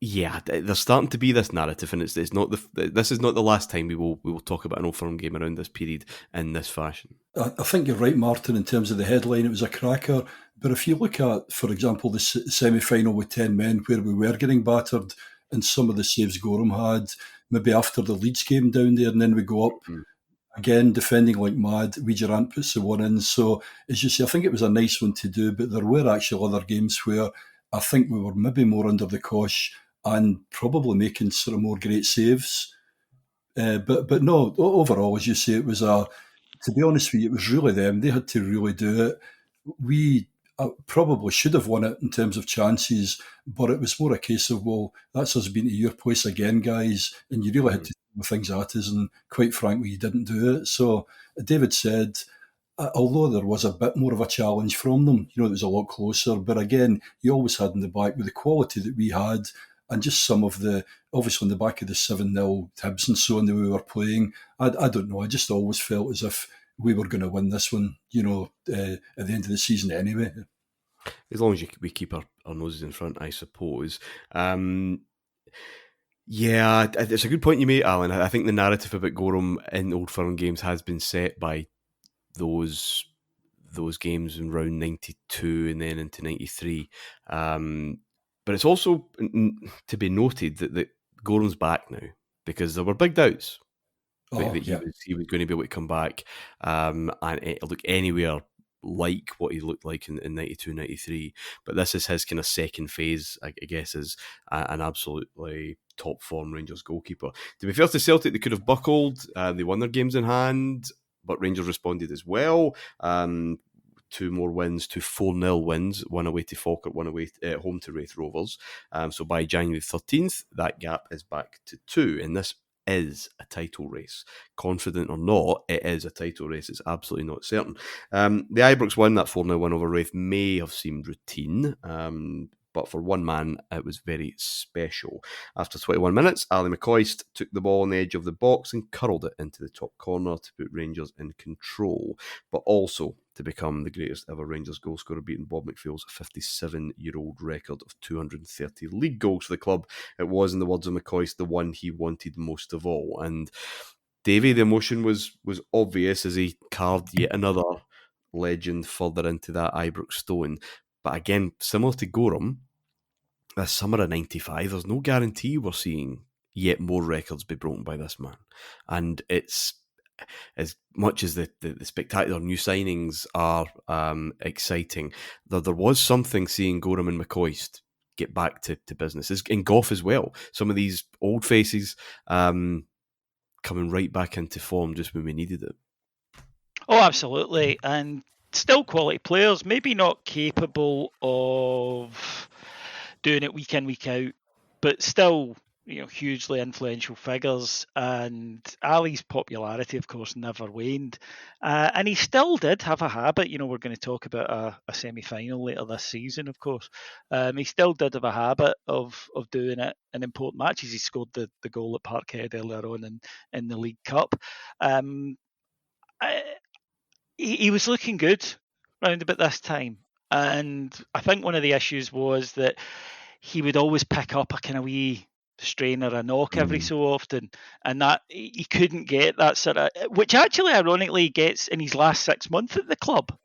yeah, there's starting to be this narrative, and this is not the last time we will talk about an Old Firm game around this period in this fashion.
I think you're right, Martyn, in terms of the headline. It was a cracker. But if you look at, for example, the semi-final with 10 men, where we were getting battered, and some of the saves Goram had, maybe after the Leeds game down there, and then we go up again, defending like mad. Durant puts the one in. So, as you say, I think it was a nice one to do, but there were actually other games where I think we were maybe more under the cosh and probably making sort of more great saves. But no, overall, as you say, it was to be honest with you, it was really them. They had to really do it. We probably should have won it in terms of chances, but it was more a case of, well, that's us being to your place again, guys, and you really had to do things at us, and quite frankly, you didn't do it. So David said, although there was a bit more of a challenge from them, it was a lot closer, but again, you always had in the back with the quality that we had, and just some of obviously on the back of the 7-0 Hibs and so on that we were playing, I don't know, I just always felt as if we were going to win this one, at the end of the season anyway.
As long as we keep our noses in front, I suppose. Yeah, it's a good point you made, Alan. I think the narrative about Goram in Old Firm games has been set by those games in round 92 and then into 93. But it's also to be noted that Goram's back now, because there were big doubts that he was going to be able to come back and look anywhere like what he looked like in 92-93. But this is his kind of second phase, I guess, as an absolutely top form Rangers goalkeeper. To be fair to Celtic, they could have buckled. They won their games in hand, but Rangers responded as well. 2 more wins, 2 4-0 wins, one away to Falkirk, one away home to Wraith Rovers. So by January 13th, that gap is back to 2, and this is a title race. Confident or not, it is a title race. It's absolutely not certain. The Ibrox win, that 4-0 win over Wraith, may have seemed routine, but for one man, it was very special. After 21 minutes, Ali McCoist took the ball on the edge of the box and curled it into the top corner to put Rangers in control, but also to become the greatest ever Rangers goal scorer, beating Bob McPhail's 57-year-old record of 230 league goals for the club. It was, in the words of McCoist, the one he wanted most of all. And Davey, the emotion was obvious as he carved yet another legend further into that Ibrox stone. But again, similar to Goram, this summer of 95, there's no guarantee we're seeing yet more records be broken by this man. And it's as much as the spectacular new signings are exciting, there was something seeing Goram and McCoist get back to business. In Goff as well. Some of these old faces coming right back into form just when we needed it.
Oh, absolutely. And still quality players, maybe not capable of doing it week in, week out, but still, hugely influential figures. And Ali's popularity, of course, never waned. And he still did have a habit. We're going to talk about a semi-final later this season, of course. He still did have a habit of doing it in important matches. He scored the goal at Parkhead earlier on in the League Cup. He was looking good round about this time. And I think one of the issues was that he would always pick up a kind of wee strain or a knock every so often. And that he couldn't get that sort of, which actually ironically gets in his last 6 months at the club,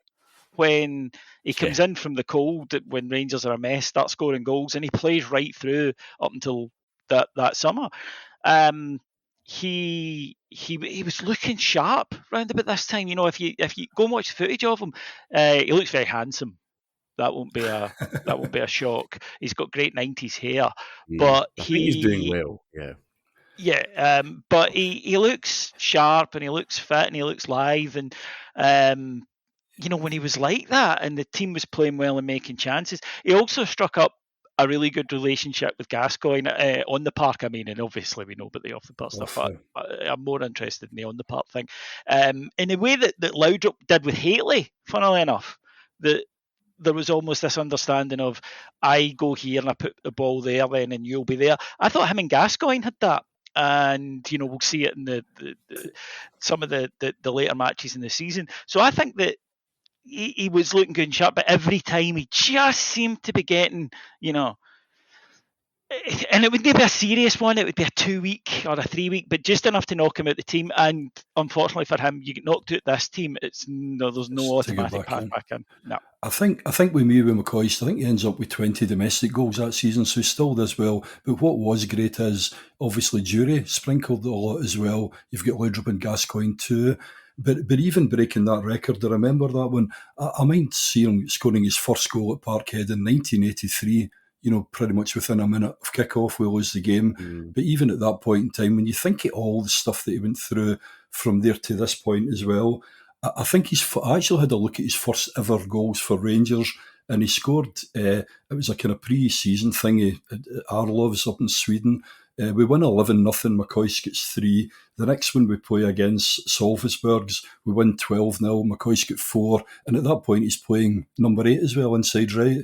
when he comes in from the cold, when Rangers are a mess, starts scoring goals, and he plays right through up until that summer. He was looking sharp round about this time. If you go and watch the footage of him, he looks very handsome. That won't be a shock. He's got great 90s hair, but
I think he's doing well.
Yeah. But he looks sharp, and he looks fit, and he looks live, and when he was like that and the team was playing well and making chances, he also struck up a really good relationship with Gascoigne on the park. I mean, and obviously we know about the off the park stuff. I'm more interested in the on the park thing. In a way that Laudrup did with Haitley, funnily enough, that there was almost this understanding of, I go here and I put the ball there then and you'll be there. I thought him and Gascoigne had that. And we'll see it in the some of the later matches in the season. So I think that he was looking good and sharp, but every time he just seemed to be getting, and it wouldn't be a serious one, it would be a 2 week or a 3 week, but just enough to knock him out the team. And unfortunately for him, you get knocked out this team, there's no automatic path back in. No.
I think with me with McCoist, I think he ends up with 20 domestic goals that season, so he still does well. But what was great is obviously Jury sprinkled a lot as well. You've got Laudrup and Gascoigne too. But even breaking that record, I remember that one. I mind seeing him scoring his first goal at Parkhead in 1983, pretty much within a minute of kick-off, we lose the game. But even at that point in time, when you think of all the stuff that he went through from there to this point as well, I think I actually had a look at his first ever goals for Rangers, and he scored, it was a kind of pre-season thing at Arlovs up in Sweden. We win 11-0, McCoist gets 3. The next one we play against Solvesbergs, we win 12-0, McCoist got 4. And at that point he's playing number 8 as well, inside right.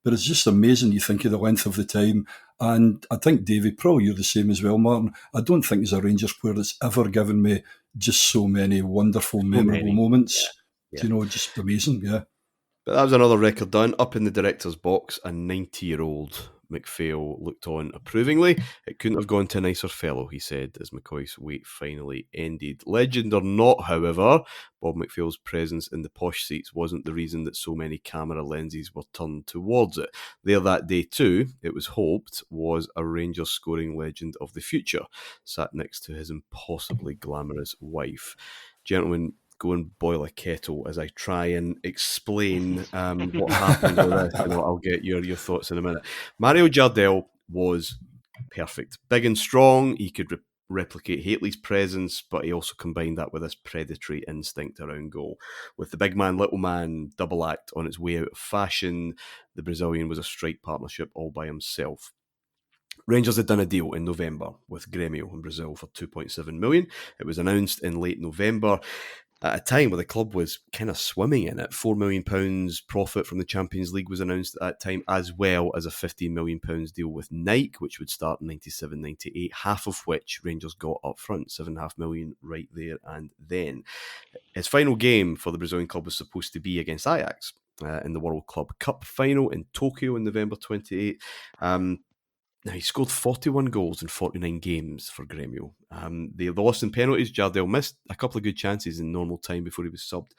But it's just amazing, you think of the length of the time. And I think, Davey, probably you're the same as well, Martin. I don't think there's a Rangers player that's ever given me just so many wonderful, memorable moments. Yeah. Just amazing, yeah.
But that was another record done. Up in the director's box, a 90-year-old McPhail looked on approvingly. It couldn't have gone to a nicer fellow, he said, as McCoist's wait finally ended. Legend or not, however, Bob McPhail's presence in the posh seats wasn't the reason that so many camera lenses were turned towards it. There that day too, it was hoped, was a Rangers scoring legend of the future, sat next to his impossibly glamorous wife. Gentlemen, go and boil a kettle as I try and explain what happened with this. I'll get your thoughts in a minute. Mário Jardel was perfect. Big and strong. He could replicate Haitley's presence, but he also combined that with this predatory instinct around goal. With the big man, little man double act on its way out of fashion, the Brazilian was a strike partnership all by himself. Rangers had done a deal in November with Grêmio in Brazil for 2.7 million. It was announced in late November, at a time where the club was kind of swimming in it. £4 million profit from the Champions League was announced at that time, as well as a £15 million deal with Nike, which would start in 97-98, half of which Rangers got up front, £7.5 million right there and then. His final game for the Brazilian club was supposed to be against Ajax in the World Club Cup final in Tokyo in November 28. Now, he scored 41 goals in 49 games for Grêmio. They lost in penalties. Jardel missed a couple of good chances in normal time before he was subbed.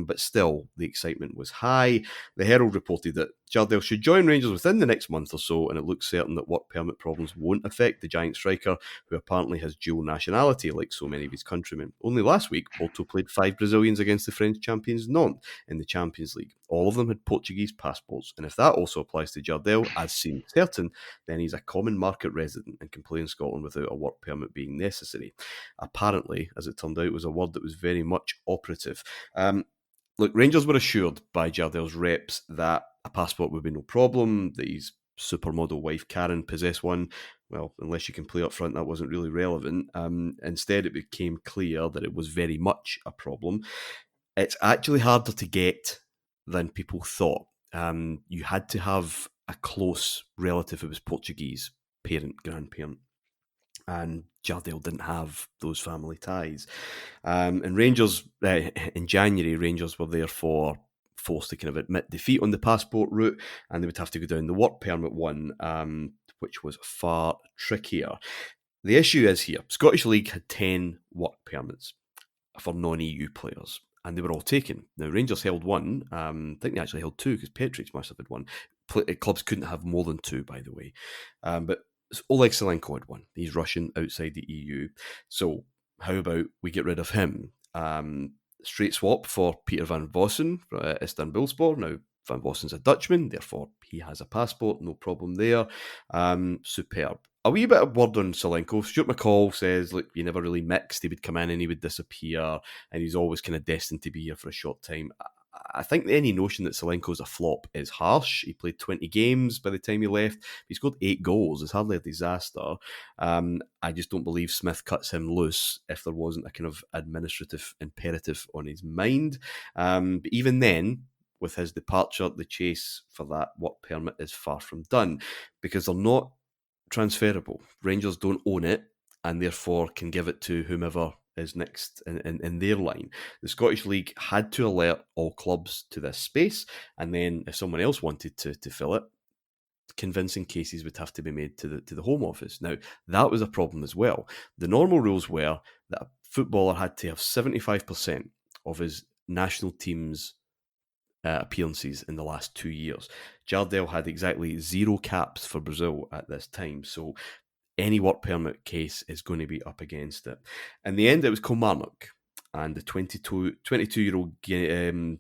But still, the excitement was high. The Herald reported that Jardel should join Rangers within the next month or so, and it looks certain that work permit problems won't affect the giant striker, who apparently has dual nationality like so many of his countrymen. Only last week, Porto played 5 Brazilians against the French champions Nantes in the Champions League. All of them had Portuguese passports, and if that also applies to Jardel, as seems certain, then he's a common market resident and can play in Scotland without a work permit being necessary. Apparently, as it turned out, was a word that was very much operative. Look, Rangers were assured by Jardel's reps that a passport would be no problem, that his supermodel wife Karen possessed one. Well, unless you can play up front, that wasn't really relevant. Instead, it became clear that it was very much a problem. It's actually harder to get than people thought. You had to have a close relative who was Portuguese, parent, grandparent. And Jardel didn't have those family ties. And Rangers, in January, Rangers were therefore forced to kind of admit defeat on the passport route, and they would have to go down the work permit one, which was far trickier. The issue is here. Scottish League had 10 work permits for non-EU players, and they were all taken. Now, Rangers held one. I think they actually held 2, because Petric must have had one. Clubs couldn't have more than 2, by the way. But Oleg Selenko had one. He's Russian outside the EU. So how about we get rid of him? Straight swap for Peter van Vossen for Istanbulspor. Now, Van Vossen's a Dutchman, therefore he has a passport, no problem there. Superb. A wee bit of word on Selenko. Stuart McCall says, look, he never really mixed. He would come in and he would disappear, and he's always kind of destined to be here for a short time. I think any notion that Selenko's a flop is harsh. He played 20 games by the time he left. He scored 8 goals. It's hardly a disaster. I just don't believe Smith cuts him loose if there wasn't a kind of administrative imperative on his mind. But even then, with his departure, the chase for that work permit is far from done, because they're not transferable. Rangers don't own it, and therefore can give it to whomever is next in their line. The Scottish League had to alert all clubs to this space, and then if someone else wanted to fill it, convincing cases would have to be made to the Home Office. Now, that was a problem as well. The normal rules were that a footballer had to have 75% of his national team's appearances in the last 2 years. Jardel had exactly 0 caps for Brazil at this time, so any work permit case is going to be up against it. In the end, it was Kilmarnock and the 22-year-old Ghanaian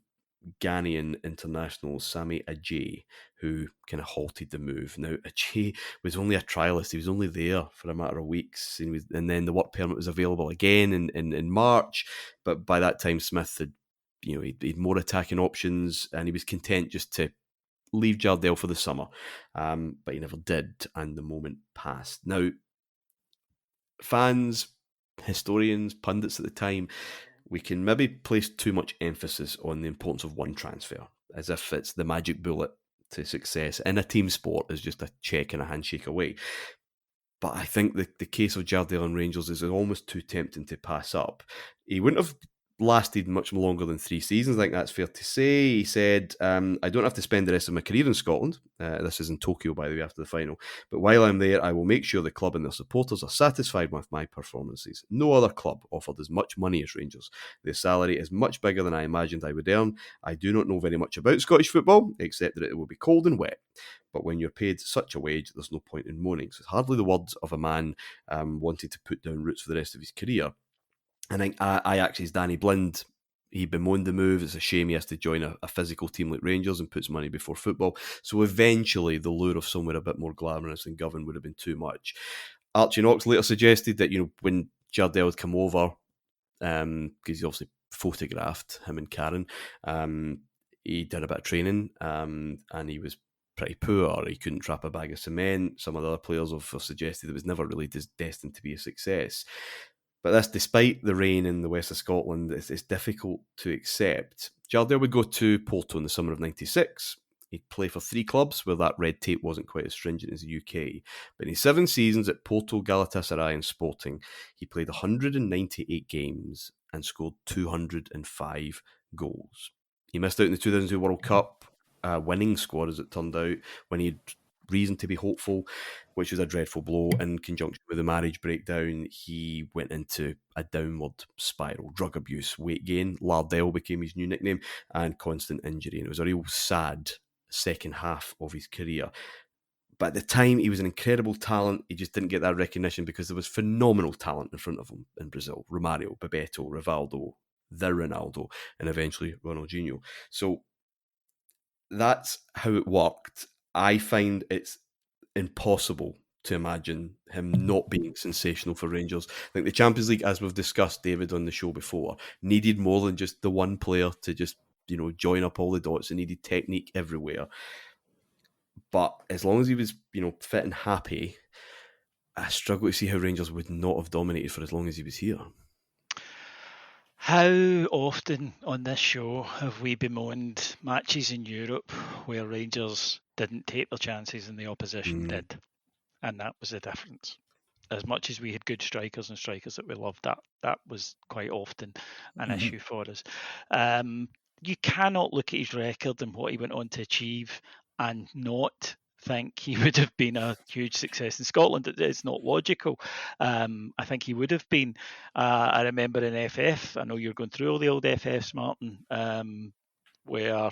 international Sami Ajayi who kind of halted the move. Now, Ajayi was only a trialist. He was only there for a matter of weeks, and then the work permit was available again in March. But by that time, Smith had, he'd more attacking options, and he was content just to leave Jardel for the summer, but he never did, and the moment passed. Now, fans, historians, pundits at the time, we can maybe place too much emphasis on the importance of one transfer, as if it's the magic bullet to success in a team sport is just a check and a handshake away. But I think the case of Jardel and Rangers is almost too tempting to pass up. He wouldn't have lasted much longer than 3 seasons. I think that's fair to say. He said, I don't have to spend the rest of my career in Scotland. This is in Tokyo, by the way, after the final. But while I'm there, I will make sure the club and their supporters are satisfied with my performances. No other club offered as much money as Rangers. Their salary is much bigger than I imagined I would earn. I do not know very much about Scottish football, except that it will be cold and wet. But when you're paid such a wage, there's no point in moaning. So it's hardly the words of a man wanting to put down roots for the rest of his career. I think Ajax's Danny Blind, he bemoaned the move. It's a shame he has to join a physical team like Rangers and puts money before football. So eventually the lure of somewhere a bit more glamorous than Govan would have been too much. Archie Knox later suggested that, when Jardel had come over, because he obviously photographed him and Karen, he did a bit of training, and he was pretty poor. He couldn't trap a bag of cement. Some of the other players have suggested it was never really destined to be a success. But this, despite the rain in the west of Scotland, it's difficult to accept. Jardel would go to Porto in the summer of '96. He'd play for 3 clubs where that red tape wasn't quite as stringent as the UK. But in his 7 seasons at Porto, Galatasaray and Sporting, he played 198 games and scored 205 goals. He missed out in the 2002 World Cup winning squad, as it turned out, when he had reason to be hopeful, which was a dreadful blow. In conjunction with the marriage breakdown, he went into a downward spiral. Drug abuse, weight gain, Lardell became his new nickname, and constant injury. And it was a real sad second half of his career. But at the time, he was an incredible talent. He just didn't get that recognition because there was phenomenal talent in front of him in Brazil. Romário, Bebeto, Rivaldo, the Ronaldo, and eventually Ronaldinho. So that's how it worked. I find it's impossible to imagine him not being sensational for Rangers. I think the Champions League, as we've discussed, David, on the show before, needed more than just the one player to just, join up all the dots. It needed technique everywhere. But as long as he was, fit and happy, I struggle to see how Rangers would not have dominated for as long as he was here.
How often on this show have we bemoaned matches in Europe where Rangers didn't take their chances and the opposition did? And that was the difference. As much as we had good strikers and strikers that we loved, that was quite often an issue for us. You cannot look at his record and what he went on to achieve and not think he would have been a huge success in Scotland. It's not logical. I think he would have been. I remember in FF, I know you're going through all the old FFs, Martyn, where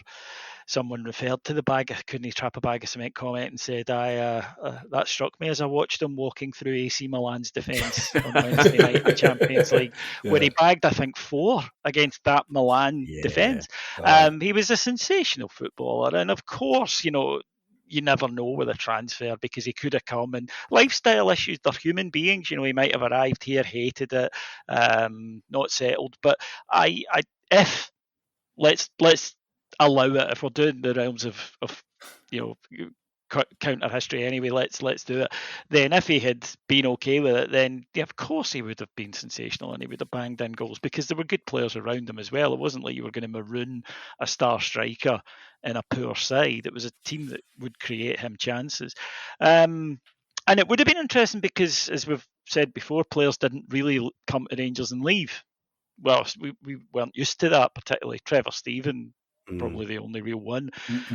someone referred to the bag, couldn't he trap a bag of cement comment, and said, that struck me as I watched him walking through AC Milan's defence on Wednesday night in Champions League, where he bagged, I think, 4 against that Milan defence. He was a sensational footballer, and of course, you never know with a transfer because he could have come, and lifestyle issues, they're human beings. He might have arrived here, hated it, not settled. But if let's allow it, if we're doing the realms of counter history anyway, let's do it. Then if he had been okay with it, then of course he would have been sensational and he would have banged in goals because there were good players around him as well. It wasn't like you were going to maroon a star striker in a poor side. It was a team that would create him chances. And it would have been interesting because, as we've said before, players didn't really come to Rangers and leave. Well, we weren't used to that, particularly Trevor Steven, probably the only real one,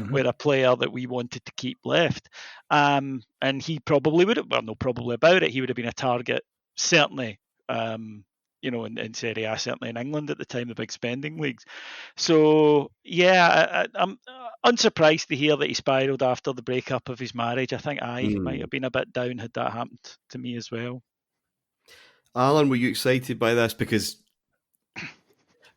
where a player that we wanted to keep left. And he probably would have, well, no probably about it, he would have been a target, certainly, in Serie A, certainly in England at the time, the big spending leagues. So, I'm unsurprised to hear that he spiralled after the breakup of his marriage. I think I might have been a bit down had that happened to me as well.
Alan, were you excited by this? Because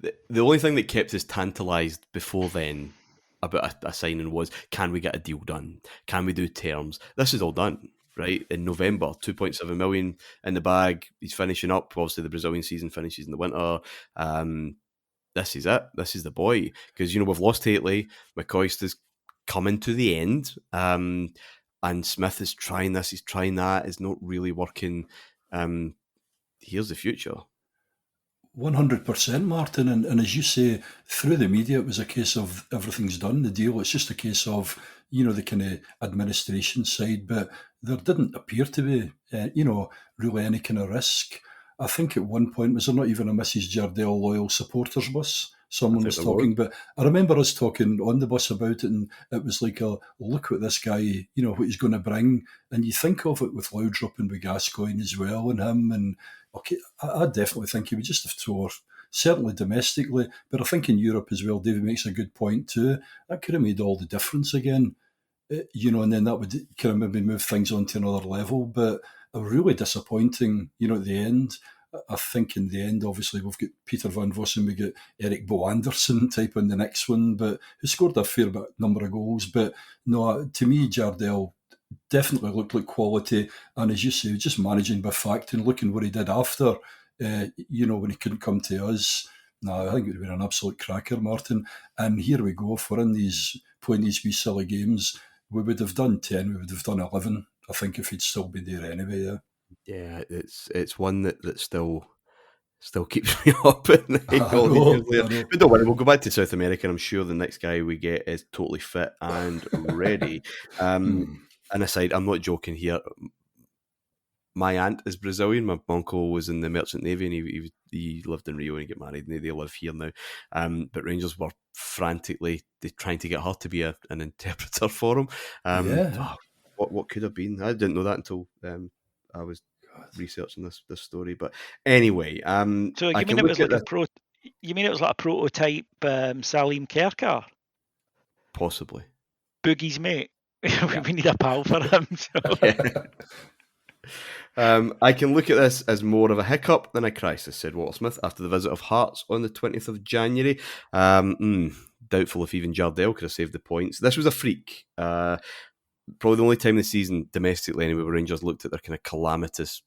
the only thing that kept us tantalised before then about a signing was, can we get a deal done? Can we do terms? This is all done, right? In November, 2.7 million in the bag. He's finishing up. Obviously, the Brazilian season finishes in the winter. This is it. This is the boy. Because, we've lost Hateley. McCoist is coming to the end. And Smith is trying this. He's trying that. It's not really working. Here's the future.
100%, Martyn, and as you say, through the media it was a case of everything's done, the deal. It's just a case of the kind of administration side, but there didn't appear to be really any kind of risk. I think at one point, was there not even a Mrs. Jardel loyal supporters bus? Someone was talking, but I remember us talking on the bus about it, and it was like, look what this guy, what he's going to bring. And you think of it with Laudrup and with Gascoigne as well, and him, and okay, I definitely think he would just have tore, certainly domestically, but I think in Europe as well, David makes a good point too. That could have made all the difference again, and then that would kind of maybe move things on to another level, but a really disappointing, at the end. I think in the end, obviously, we've got Peter Van Vossen, we got Eric Bo Anderson type on the next one, but who scored a fair number of goals. But no, to me, Jardel definitely looked like quality. And as you say, just managing by fact and looking what he did after, when he couldn't come to us. No, I think it would have been an absolute cracker, Martyn. And here we go, if we're in playing these wee silly games, we would have done 10, we would have done 11, I think, if he'd still been there anyway, yeah.
Yeah, it's one that still keeps me up at night. But don't worry, we'll go back to South America, and I'm sure the next guy we get is totally fit and ready. And aside, I'm not joking here. My aunt is Brazilian. My uncle was in the Merchant Navy, and he lived in Rio and he got married, and they live here now. But Rangers were frantically trying to get her to be an interpreter for him. What could have been? I didn't know that until I was researching this story. But anyway,
so you mean it was like you mean it was like a prototype Salim Kerkar?
Possibly.
Boogie's mate. We need a pal for him. So.
I can look at this as more of a hiccup than a crisis, said Walter Smith after the visit of Hearts on the 20th of January. Doubtful if even Jardel could have saved the points. This was a freak. Probably the only time this season, domestically anyway, where Rangers looked at their kind of calamitous,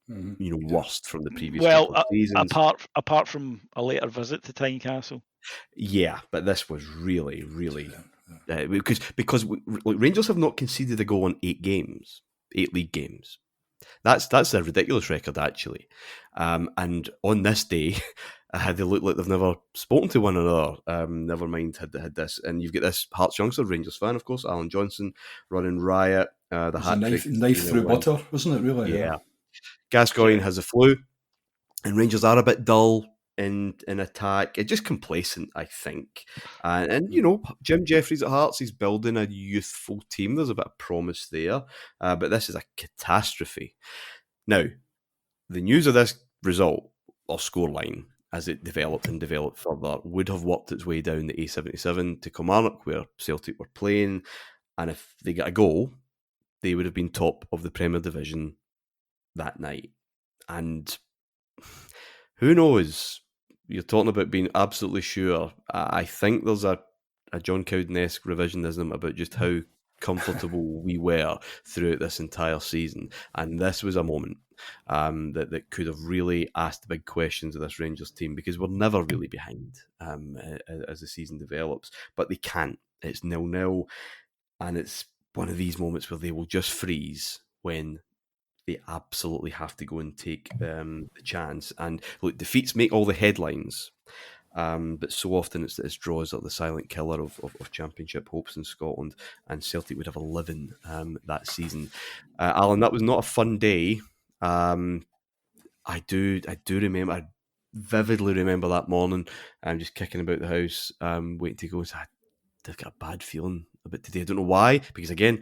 worst from the previous couple of seasons.
Apart from a later visit to Tynecastle.
Yeah, but this was really, really... because Rangers have not conceded a goal in 8 league games. That's a ridiculous record, actually. And on this day, they look like they've never spoken to one another. Never mind had this. And you've got this Hearts youngster, Rangers fan, of course, Alan Johnston, running riot. The hat-trick,
knife through butter, wasn't it, really?
Yeah. Gascoigne has the flu, and Rangers are a bit dull in attack. It's just complacent, I think. And Jim Jeffries at Hearts, he's building a youthful team. There's a bit of promise there. But this is a catastrophe. Now, the news of this result, or scoreline, as it developed further, would have worked its way down the A77 to Kilmarnock, where Celtic were playing. And if they got a goal, they would have been top of the Premier Division that night. And who knows? You're talking about being absolutely sure. I think there's a John Cowden-esque revisionism about just how comfortable we were throughout this entire season. And this was a moment that could have really asked the big questions of this Rangers team, because we're never really behind as the season develops. But they can't. It's 0-0. And it's one of these moments where they will just freeze when they absolutely have to go and take the chance. And look, defeats make all the headlines, but so often it's draws are the silent killer of championship hopes in Scotland, and Celtic would have 11 that season. Alan, that was not a fun day. I do remember, I vividly remember that morning. I'm just kicking about the house, waiting to go. So I've got a bad feeling about today. I don't know why, because again,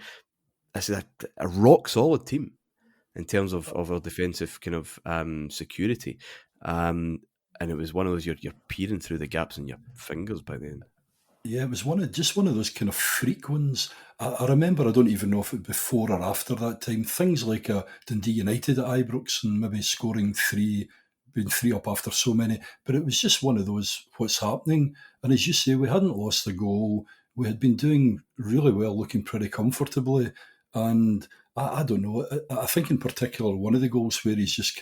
this is a rock solid team in terms of our defensive kind of security. And it was one of those, you're peering through the gaps in your fingers by then.
Yeah, it was one of those kind of freak ones. I remember, I don't even know if it was before or after that time, things like Dundee United at Ibrox and maybe scoring being 3 up after so many. But it was just one of those, what's happening? And as you say, we hadn't lost the goal. We had been doing really well, looking pretty comfortably. And I don't know. I think in particular, one of the goals where he's just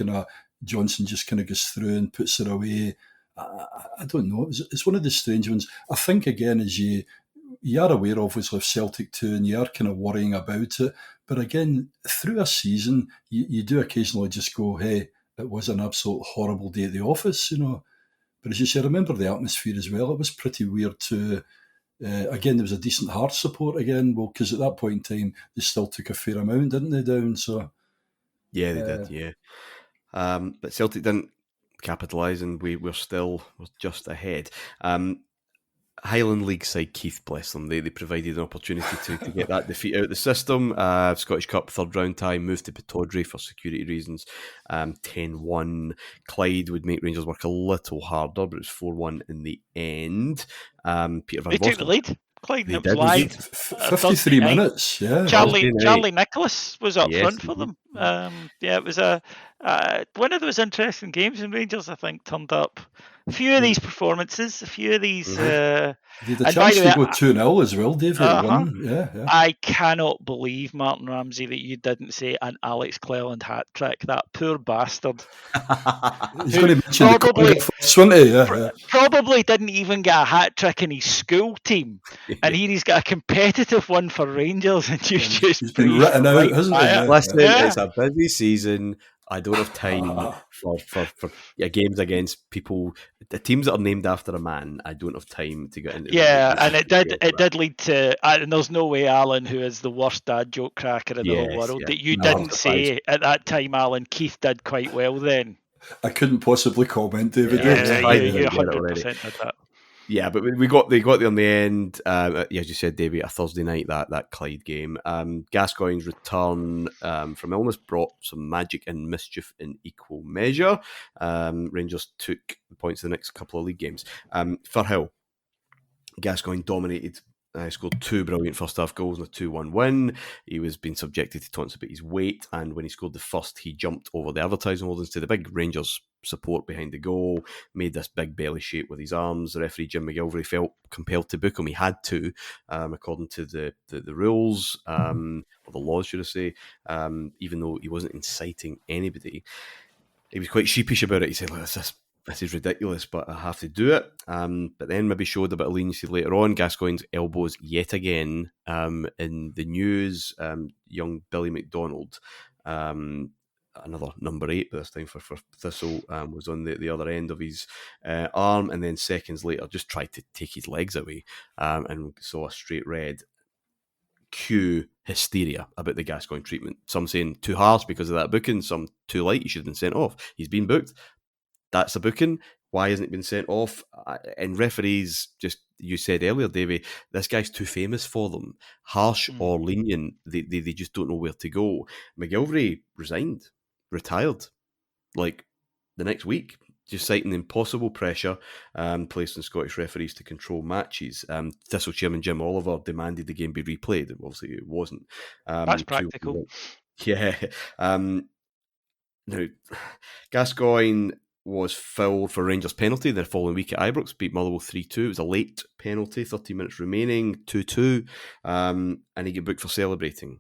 Johnston just kind of goes through and puts it away. I don't know. It's one of the strange ones. I think, again, as you are aware, obviously, of Celtic too, and you are kind of worrying about it. But again, through a season, you do occasionally just go, hey, it was an absolute horrible day at the office, But as you say, I remember the atmosphere as well. It was pretty weird too. Again, there was a decent Hearts support again. Well, because at that point in time, they still took a fair amount, didn't they, down? So
yeah, they did. Yeah, but Celtic didn't capitalise, and we're just ahead. Highland League side Keith, bless them, they provided an opportunity to get that defeat out of the system. Scottish Cup third round tie, moved to Pittodrie for security reasons. 10-1. Clyde would make Rangers work a little harder, but it was 4-1 in the end. Peter Van
They took the lead. Clyde, it was live.
53 minutes, yeah.
Charlie Nicholas was up front for them. It was one of those interesting games, and Rangers, I think, turned up a few of these performances, a few of these...
They had a chance to go 2-0 as well, David. Yeah.
I cannot believe, Martin Ramsey, that you didn't say an Alex Cleland hat-trick. That poor bastard.
He's going to mention the conga first, wouldn't he? Yeah.
Probably didn't even get a hat-trick in his school team. And here he's got a competitive one for Rangers, and he's
been written out, hasn't he?
Listen, it's a busy season. I don't have time for games against people, the teams that are named after a man. I don't have time to get into.
Yeah, and it did lead to. And there's no way, Alan, who is the worst dad joke cracker in the whole world, that you didn't say at that time, Alan. Keith did quite well then.
I couldn't possibly comment, David.
You 100% did that.
Yeah, but they got there in the end. As you said, Davey, a Thursday night, that Clyde game. Gascoigne's return from illness brought some magic and mischief in equal measure. Rangers took the points in the next couple of league games. Firhill, Gascoigne dominated He scored 2 brilliant first-half goals and a 2-1 win. He was being subjected to taunts about his weight, and when he scored the first, he jumped over the advertising holdings to the big Rangers support behind the goal, made this big belly shape with his arms. The referee, Jim McGilvery, felt compelled to book him. He had to, according to the rules, or the laws, should I say, even though he wasn't inciting anybody. He was quite sheepish about it. He said, this is ridiculous, but I have to do it. But then maybe showed a bit of leniency later on. Gascoigne's elbows yet again in the news. Young Billy McDonald, another number 8, but this time for Thistle, was on the other end of his arm, and then seconds later just tried to take his legs away and saw a straight red. Cue hysteria about the Gascoigne treatment. Some saying too harsh because of that booking, some too light, he should have been sent off. He's been booked. That's a booking. Why hasn't it been sent off? And referees, just you said earlier, Davey, this guy's too famous for them. Harsh or lenient, they just don't know where to go. McGilvery retired, like the next week, just citing the impossible pressure placed on Scottish referees to control matches. Thistle chairman Jim Oliver demanded the game be replayed. Obviously, it wasn't.
That's practical.
Yeah. Now, Gascoigne was fouled for Rangers' penalty the following week at Ibrox, beat Motherwell 3-2. It was a late penalty, 13 minutes remaining, 2-2, and he got booked for celebrating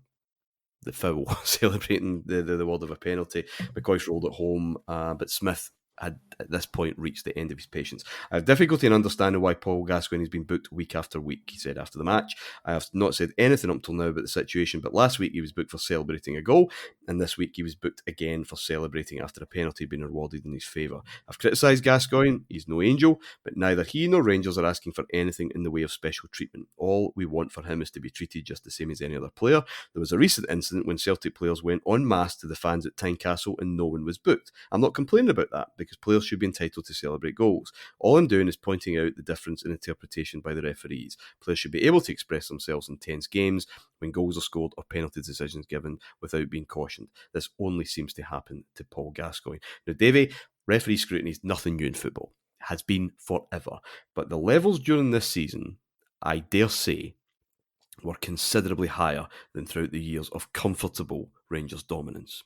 the foul, celebrating the word of a penalty. McCoist rolled it home, but Smith had at this point reached the end of his patience. I have difficulty in understanding why Paul Gascoigne has been booked week after week, he said after the match. I have not said anything up till now about the situation, but last week he was booked for celebrating a goal, and this week he was booked again for celebrating after a penalty had been awarded in his favour. I've criticised Gascoigne, he's no angel, but neither he nor Rangers are asking for anything in the way of special treatment. All we want for him is to be treated just the same as any other player. There was a recent incident when Celtic players went en masse to the fans at Tynecastle and no one was booked. I'm not complaining about that, because players should be entitled to celebrate goals. All I'm doing is pointing out the difference in interpretation by the referees. Players should be able to express themselves in tense games when goals are scored or penalty decisions given without being cautioned. This only seems to happen to Paul Gascoigne. Now, Davey, referee scrutiny is nothing new in football. It has been forever. But the levels during this season, I dare say, were considerably higher than throughout the years of comfortable Rangers dominance,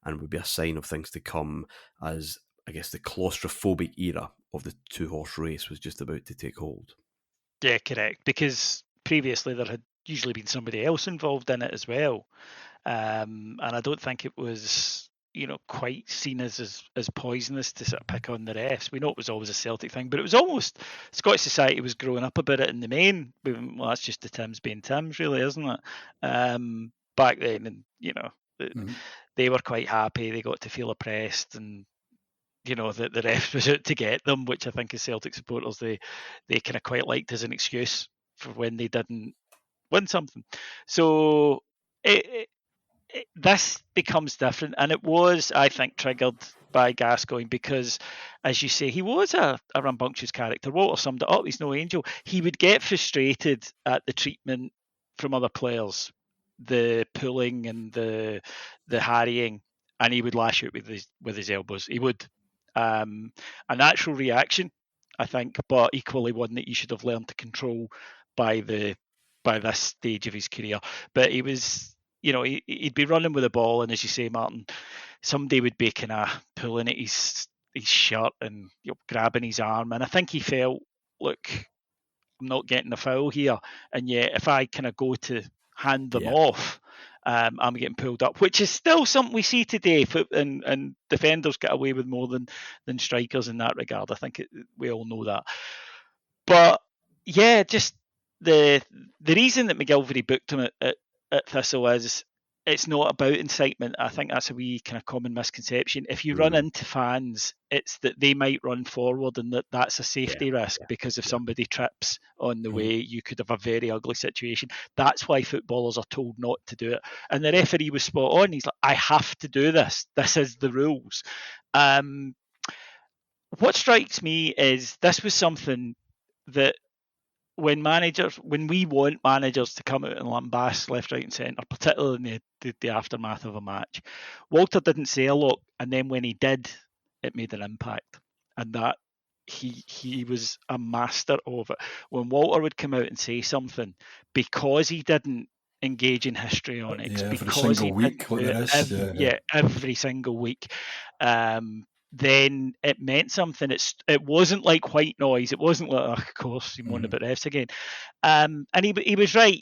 and would be a sign of things to come as, I guess, the claustrophobic era of the two-horse race was just about to take hold.
Yeah, correct. Because previously there had usually been somebody else involved in it as well. And I don't think it was, quite seen as poisonous to sort of pick on the refs. We know it was always a Celtic thing, but it was almost, Scottish society was growing up about it in the main. Well, that's just the Tims being Tims, really, isn't it? Back then, and, they were quite happy. They got to feel oppressed, and that the ref was out to get them, which I think as Celtic supporters they kind of quite liked as an excuse for when they didn't win something. So this becomes different, and it was, I think, triggered by Gascoigne because, as you say, he was a rambunctious character. Walter summed it up. He's no angel. He would get frustrated at the treatment from other players, the pulling and the harrying, and he would lash out with his elbows. He would. A natural reaction, I think, but equally one that he should have learned to control by this stage of his career. But he was, he'd be running with the ball, and as you say, Martyn, somebody would be kind of pulling at his shirt and grabbing his arm, and I think he felt, look, I'm not getting a foul here, and yet if I kind of go to hand them off, I'm getting pulled up, which is still something we see today, and defenders get away with more than strikers in that regard. I think we all know that. But yeah, just the reason that McGilvery booked him at Thistle is it's not about incitement. I think that's a wee kind of common misconception. If you run into fans, it's that they might run forward, and that's a safety risk, because if somebody trips on the way, you could have a very ugly situation. That's why footballers are told not to do it. And the referee was spot on. He's like, I have to do this. This is the rules. What strikes me is this was something that when we want managers to come out and lambast left, right and centre, particularly in the aftermath of a match, Walter didn't say a lot, and then when he did, it made an impact. And that he was a master of it. When Walter would come out and say something, because he didn't engage in histrionics,
every
because
single week, like there is,
every single week, then it meant something. It wasn't like white noise. It wasn't like, oh, of course, you moan about refs again. And he was right.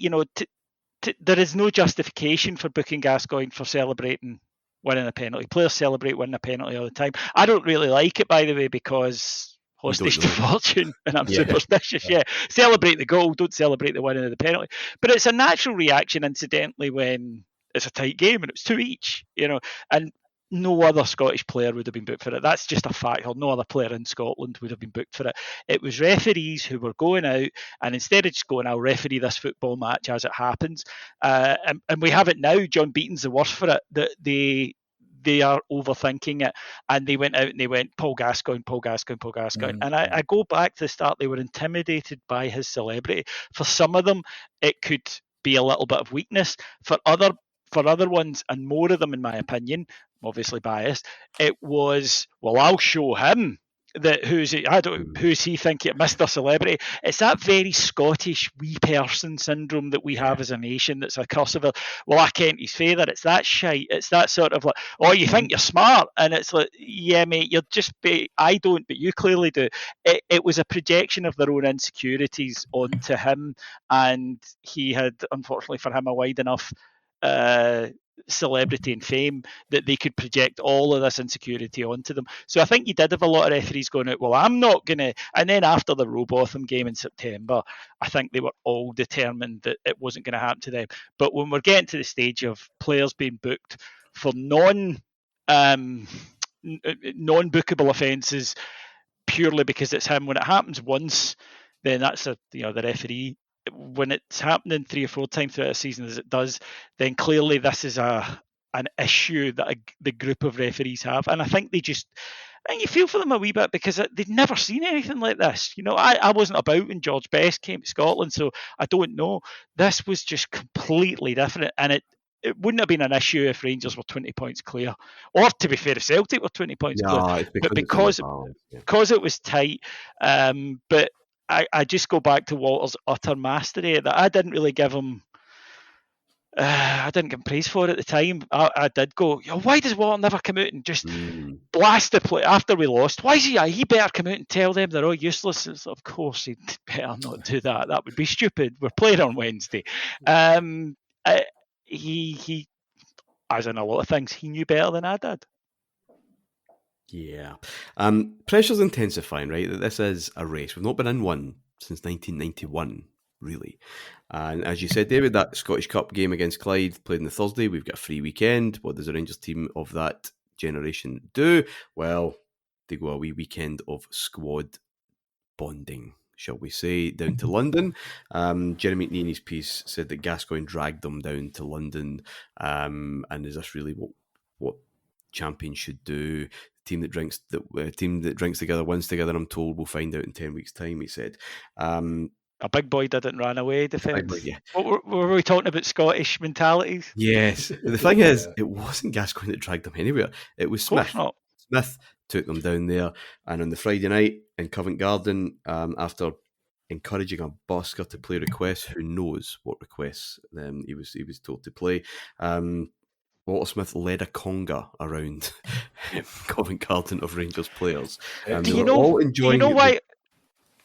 There is no justification for booking Gascoigne for celebrating winning a penalty. Players celebrate winning a penalty all the time. I don't really like it, by the way, because hostage to fortune, and I'm superstitious. Yeah, celebrate the goal, don't celebrate the winning of the penalty. But it's a natural reaction, incidentally, when it's a tight game and it's 2 each. And no other Scottish player would have been booked for it. That's just a fact. Or no other player in Scotland would have been booked for it. It was referees who were going out, and instead of just going, I'll referee this football match as it happens, and we have it now. John Beaton's the worst for it. That they are overthinking it, and they went out and they went, Paul Gascoigne. And I go back to the start. They were intimidated by his celebrity. For some of them, it could be a little bit of weakness. For other ones, and more of them, in my opinion, obviously biased, it was, well, I'll show him that who's he thinking, Mr. Celebrity. It's that very Scottish wee person syndrome that we have as a nation. That's a curse of it. Well, I can't his favour. It's that shite. It's that sort of like, oh, you think you're smart, and it's like, yeah, mate, you're just. I don't, but you clearly do. It was a projection of their own insecurities onto him, and he had, unfortunately for him, a wide enough celebrity and fame that they could project all of this insecurity onto them. So I think you did have a lot of referees going out, well, I'm not going to. And then after the Robotham game in September, I think they were all determined that it wasn't going to happen to them. But when we're getting to the stage of players being booked for non-bookable offences purely because it's him, when it happens once, then that's the referee. When it's happening 3 or 4 times throughout a season, as it does, then clearly this is an issue that the group of referees have, and I think you feel for them a wee bit because they'd never seen anything like this. I wasn't about when George Best came to Scotland, so I don't know. This was just completely different, and it wouldn't have been an issue if Rangers were 20 points clear, or to be fair, if Celtic were 20 points clear. But because it was tight, but I just go back to Walter's utter mastery that I didn't really give him. I didn't give him praise for it at the time. I did go, why does Walter never come out and just blast the play after we lost? Why is he better come out and tell them they're all useless? Of course, he'd better not do that. That would be stupid. We're playing on Wednesday. He, as in a lot of things, he knew better than I did.
Yeah. Pressure's intensifying, right? That this is a race. We've not been in one since 1991, really. And as you said, David, that Scottish Cup game against Clyde played on the Thursday. We've got a free weekend. What does the Rangers team of that generation do? Well, they go a wee weekend of squad bonding, shall we say, down to London. Jeremy McNee in his piece said that Gascoigne dragged them down to London. And is this really what champions should do? Team that drinks together wins together. I'm told we'll find out in 10 weeks' time. He said,
"A big boy didn't run away." Defence. Yeah. What were we talking about? Scottish mentalities.
Yes. The thing is, it wasn't Gascoigne that dragged them anywhere. It was Smith. Smith took them down there, and on the Friday night in Covent Garden, after encouraging a busker to play requests, who knows what requests he was told to play. Walter Smith led a conga around Covent Garden of Rangers players.
Do you know why?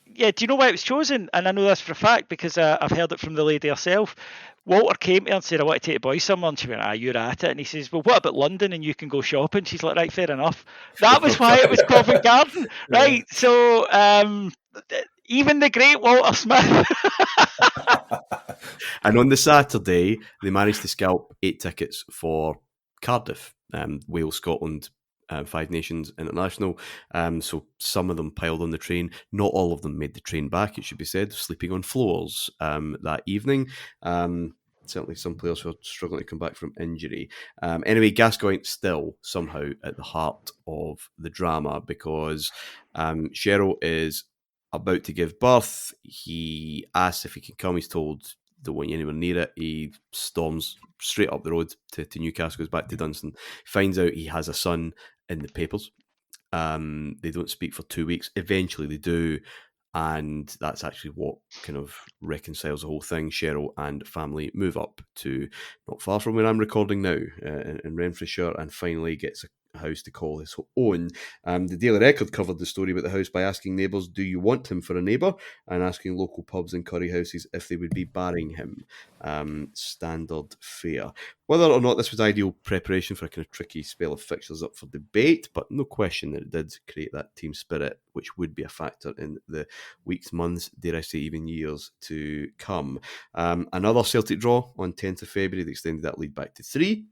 Yeah, do you know why it was chosen? And I know this for a fact because I've heard it from the lady herself. Walter came to her and said, I want to take the boys somewhere. And she went, you're at it. And he says, well, what about London and you can go shopping? She's like, right, fair enough. That was why it was Covent Garden. Right, so even the great Walter Smith.
And on the Saturday, they managed to scalp 8 tickets for Cardiff, Wales, Scotland, 5 Nations International. So some of them piled on the train. Not all of them made the train back, it should be said, sleeping on floors that evening. Certainly some players who are struggling to come back from injury. Anyway, Gascoigne still somehow at the heart of the drama because Cheryl is about to give birth. He asks if he can come. He's told don't want you anywhere near it. He storms straight up the road to Newcastle, goes back to Johnston, finds out he has a son in the papers. They don't speak for 2 weeks. Eventually they do. And that's actually what kind of reconciles the whole thing. Cheryl and family move up to not far from where I'm recording now, in Renfrewshire, and finally gets a house to call his own. The Daily Record covered the story about the house by asking neighbours, do you want him for a neighbour? And asking local pubs and curry houses if they would be barring him. Standard fare. Whether or not this was ideal preparation for a kind of tricky spell of fixtures up for debate, but no question that it did create that team spirit, which would be a factor in the weeks, months, dare I say even years to come. Another Celtic draw on 10th of February, they extended that lead back to 3.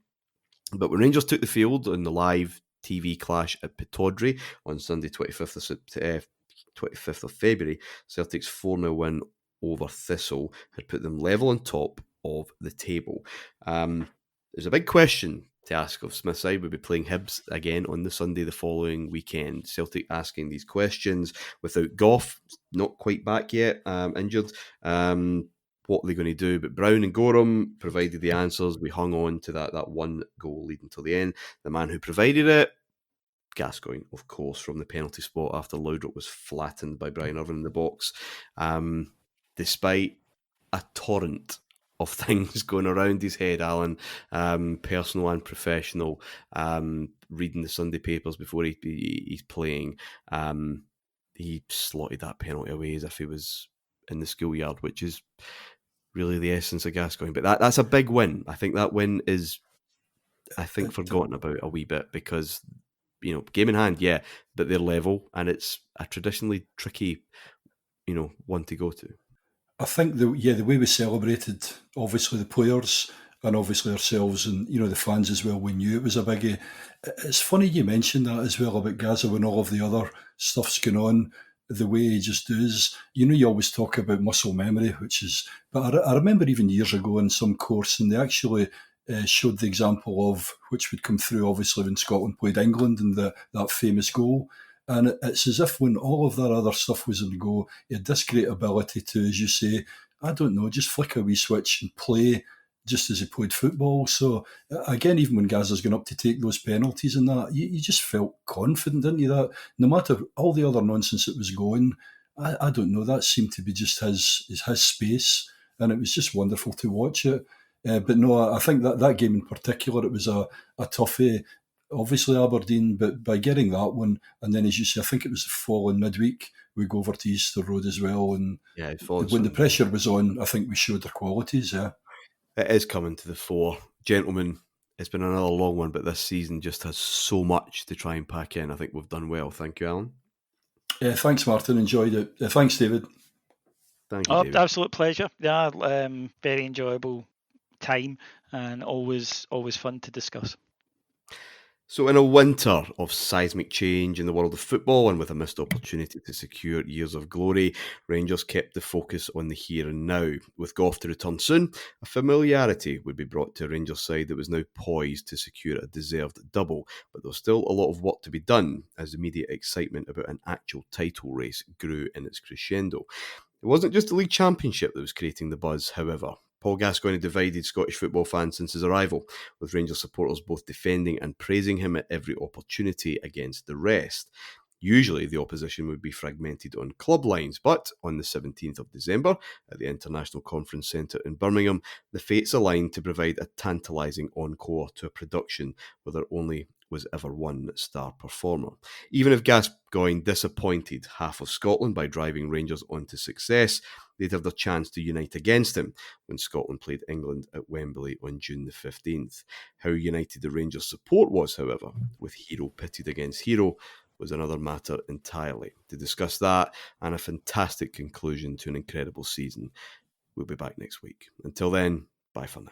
But when Rangers took the field in the live TV clash at Pittodrie on Sunday 25th of February, Celtic's 4-0 win over Thistle had put them level on top of the table. There's a big question to ask of Smithside. We'll be playing Hibs again on the Sunday the following weekend. Celtic asking these questions without Gough, not quite back yet, injured. What are they going to do? But Brown and Goram provided the answers. We hung on to that one goal lead until the end. The man who provided it, Gascoigne, of course, from the penalty spot after Laudrup was flattened by Brian Irvine in the box. Despite a torrent of things going around his head, Alan, personal and professional, reading the Sunday papers before he's playing, he slotted that penalty away as if he was in the schoolyard, which is really the essence of Gascoigne. But that's a big win. I think that win is, I think, forgotten about a wee bit because, you know, game in hand, yeah, but they're level and it's a traditionally tricky, you know, one to go to.
I think the way we celebrated, obviously the players and obviously ourselves and, you know, the fans as well, we knew it was a biggie. It's funny you mentioned that as well about Gazza when all of the other stuff's going on, the way he just does. You know, you always talk about muscle memory, which is, but I remember even years ago in some course, and they actually showed the example of, which would come through obviously when Scotland played England and that famous goal. And it's as if when all of that other stuff was in the go, he had this great ability to, as you say, I don't know, just flick a wee switch and play just as he played football. So again, even when Gazza's going up to take those penalties and that, you just felt confident, didn't you? That no matter all the other nonsense that was going, I don't know, that seemed to be just his space, and it was just wonderful to watch it. But no, I think that game in particular, it was a toughie. Obviously Aberdeen, but by getting that one, and then as you say, I think it was the following midweek, we go over to Easter Road as well, and
yeah,
when the pressure was on, I think we showed our qualities. Yeah,
it is coming to the fore, gentlemen. It's been another long one, but this season just has so much to try and pack in. I think we've done well. Thank you, Alan.
Thanks, Martin. Enjoyed it. Thanks, David.
Thank you, David.
Absolute pleasure. Yeah, very enjoyable time and always fun to discuss.
So in a winter of seismic change in the world of football and with a missed opportunity to secure years of glory, Rangers kept the focus on the here and now. With Gough to return soon, a familiarity would be brought to a Rangers side that was now poised to secure a deserved double, but there was still a lot of work to be done as immediate excitement about an actual title race grew in its crescendo. It wasn't just the League Championship that was creating the buzz, however. Paul Gascoigne divided Scottish football fans since his arrival, with Rangers supporters both defending and praising him at every opportunity against the rest. Usually the opposition would be fragmented on club lines, but on the 17th of December at the International Conference Centre in Birmingham, the fates aligned to provide a tantalising encore to a production where there only was ever one star performer. Even if Gascoigne disappointed half of Scotland by driving Rangers on to success, they'd have their chance to unite against him when Scotland played England at Wembley on June the 15th. How united the Rangers support was, however, with hero pitted against hero, was another matter entirely. To discuss that and a fantastic conclusion to an incredible season, we'll be back next week. Until then, bye for now.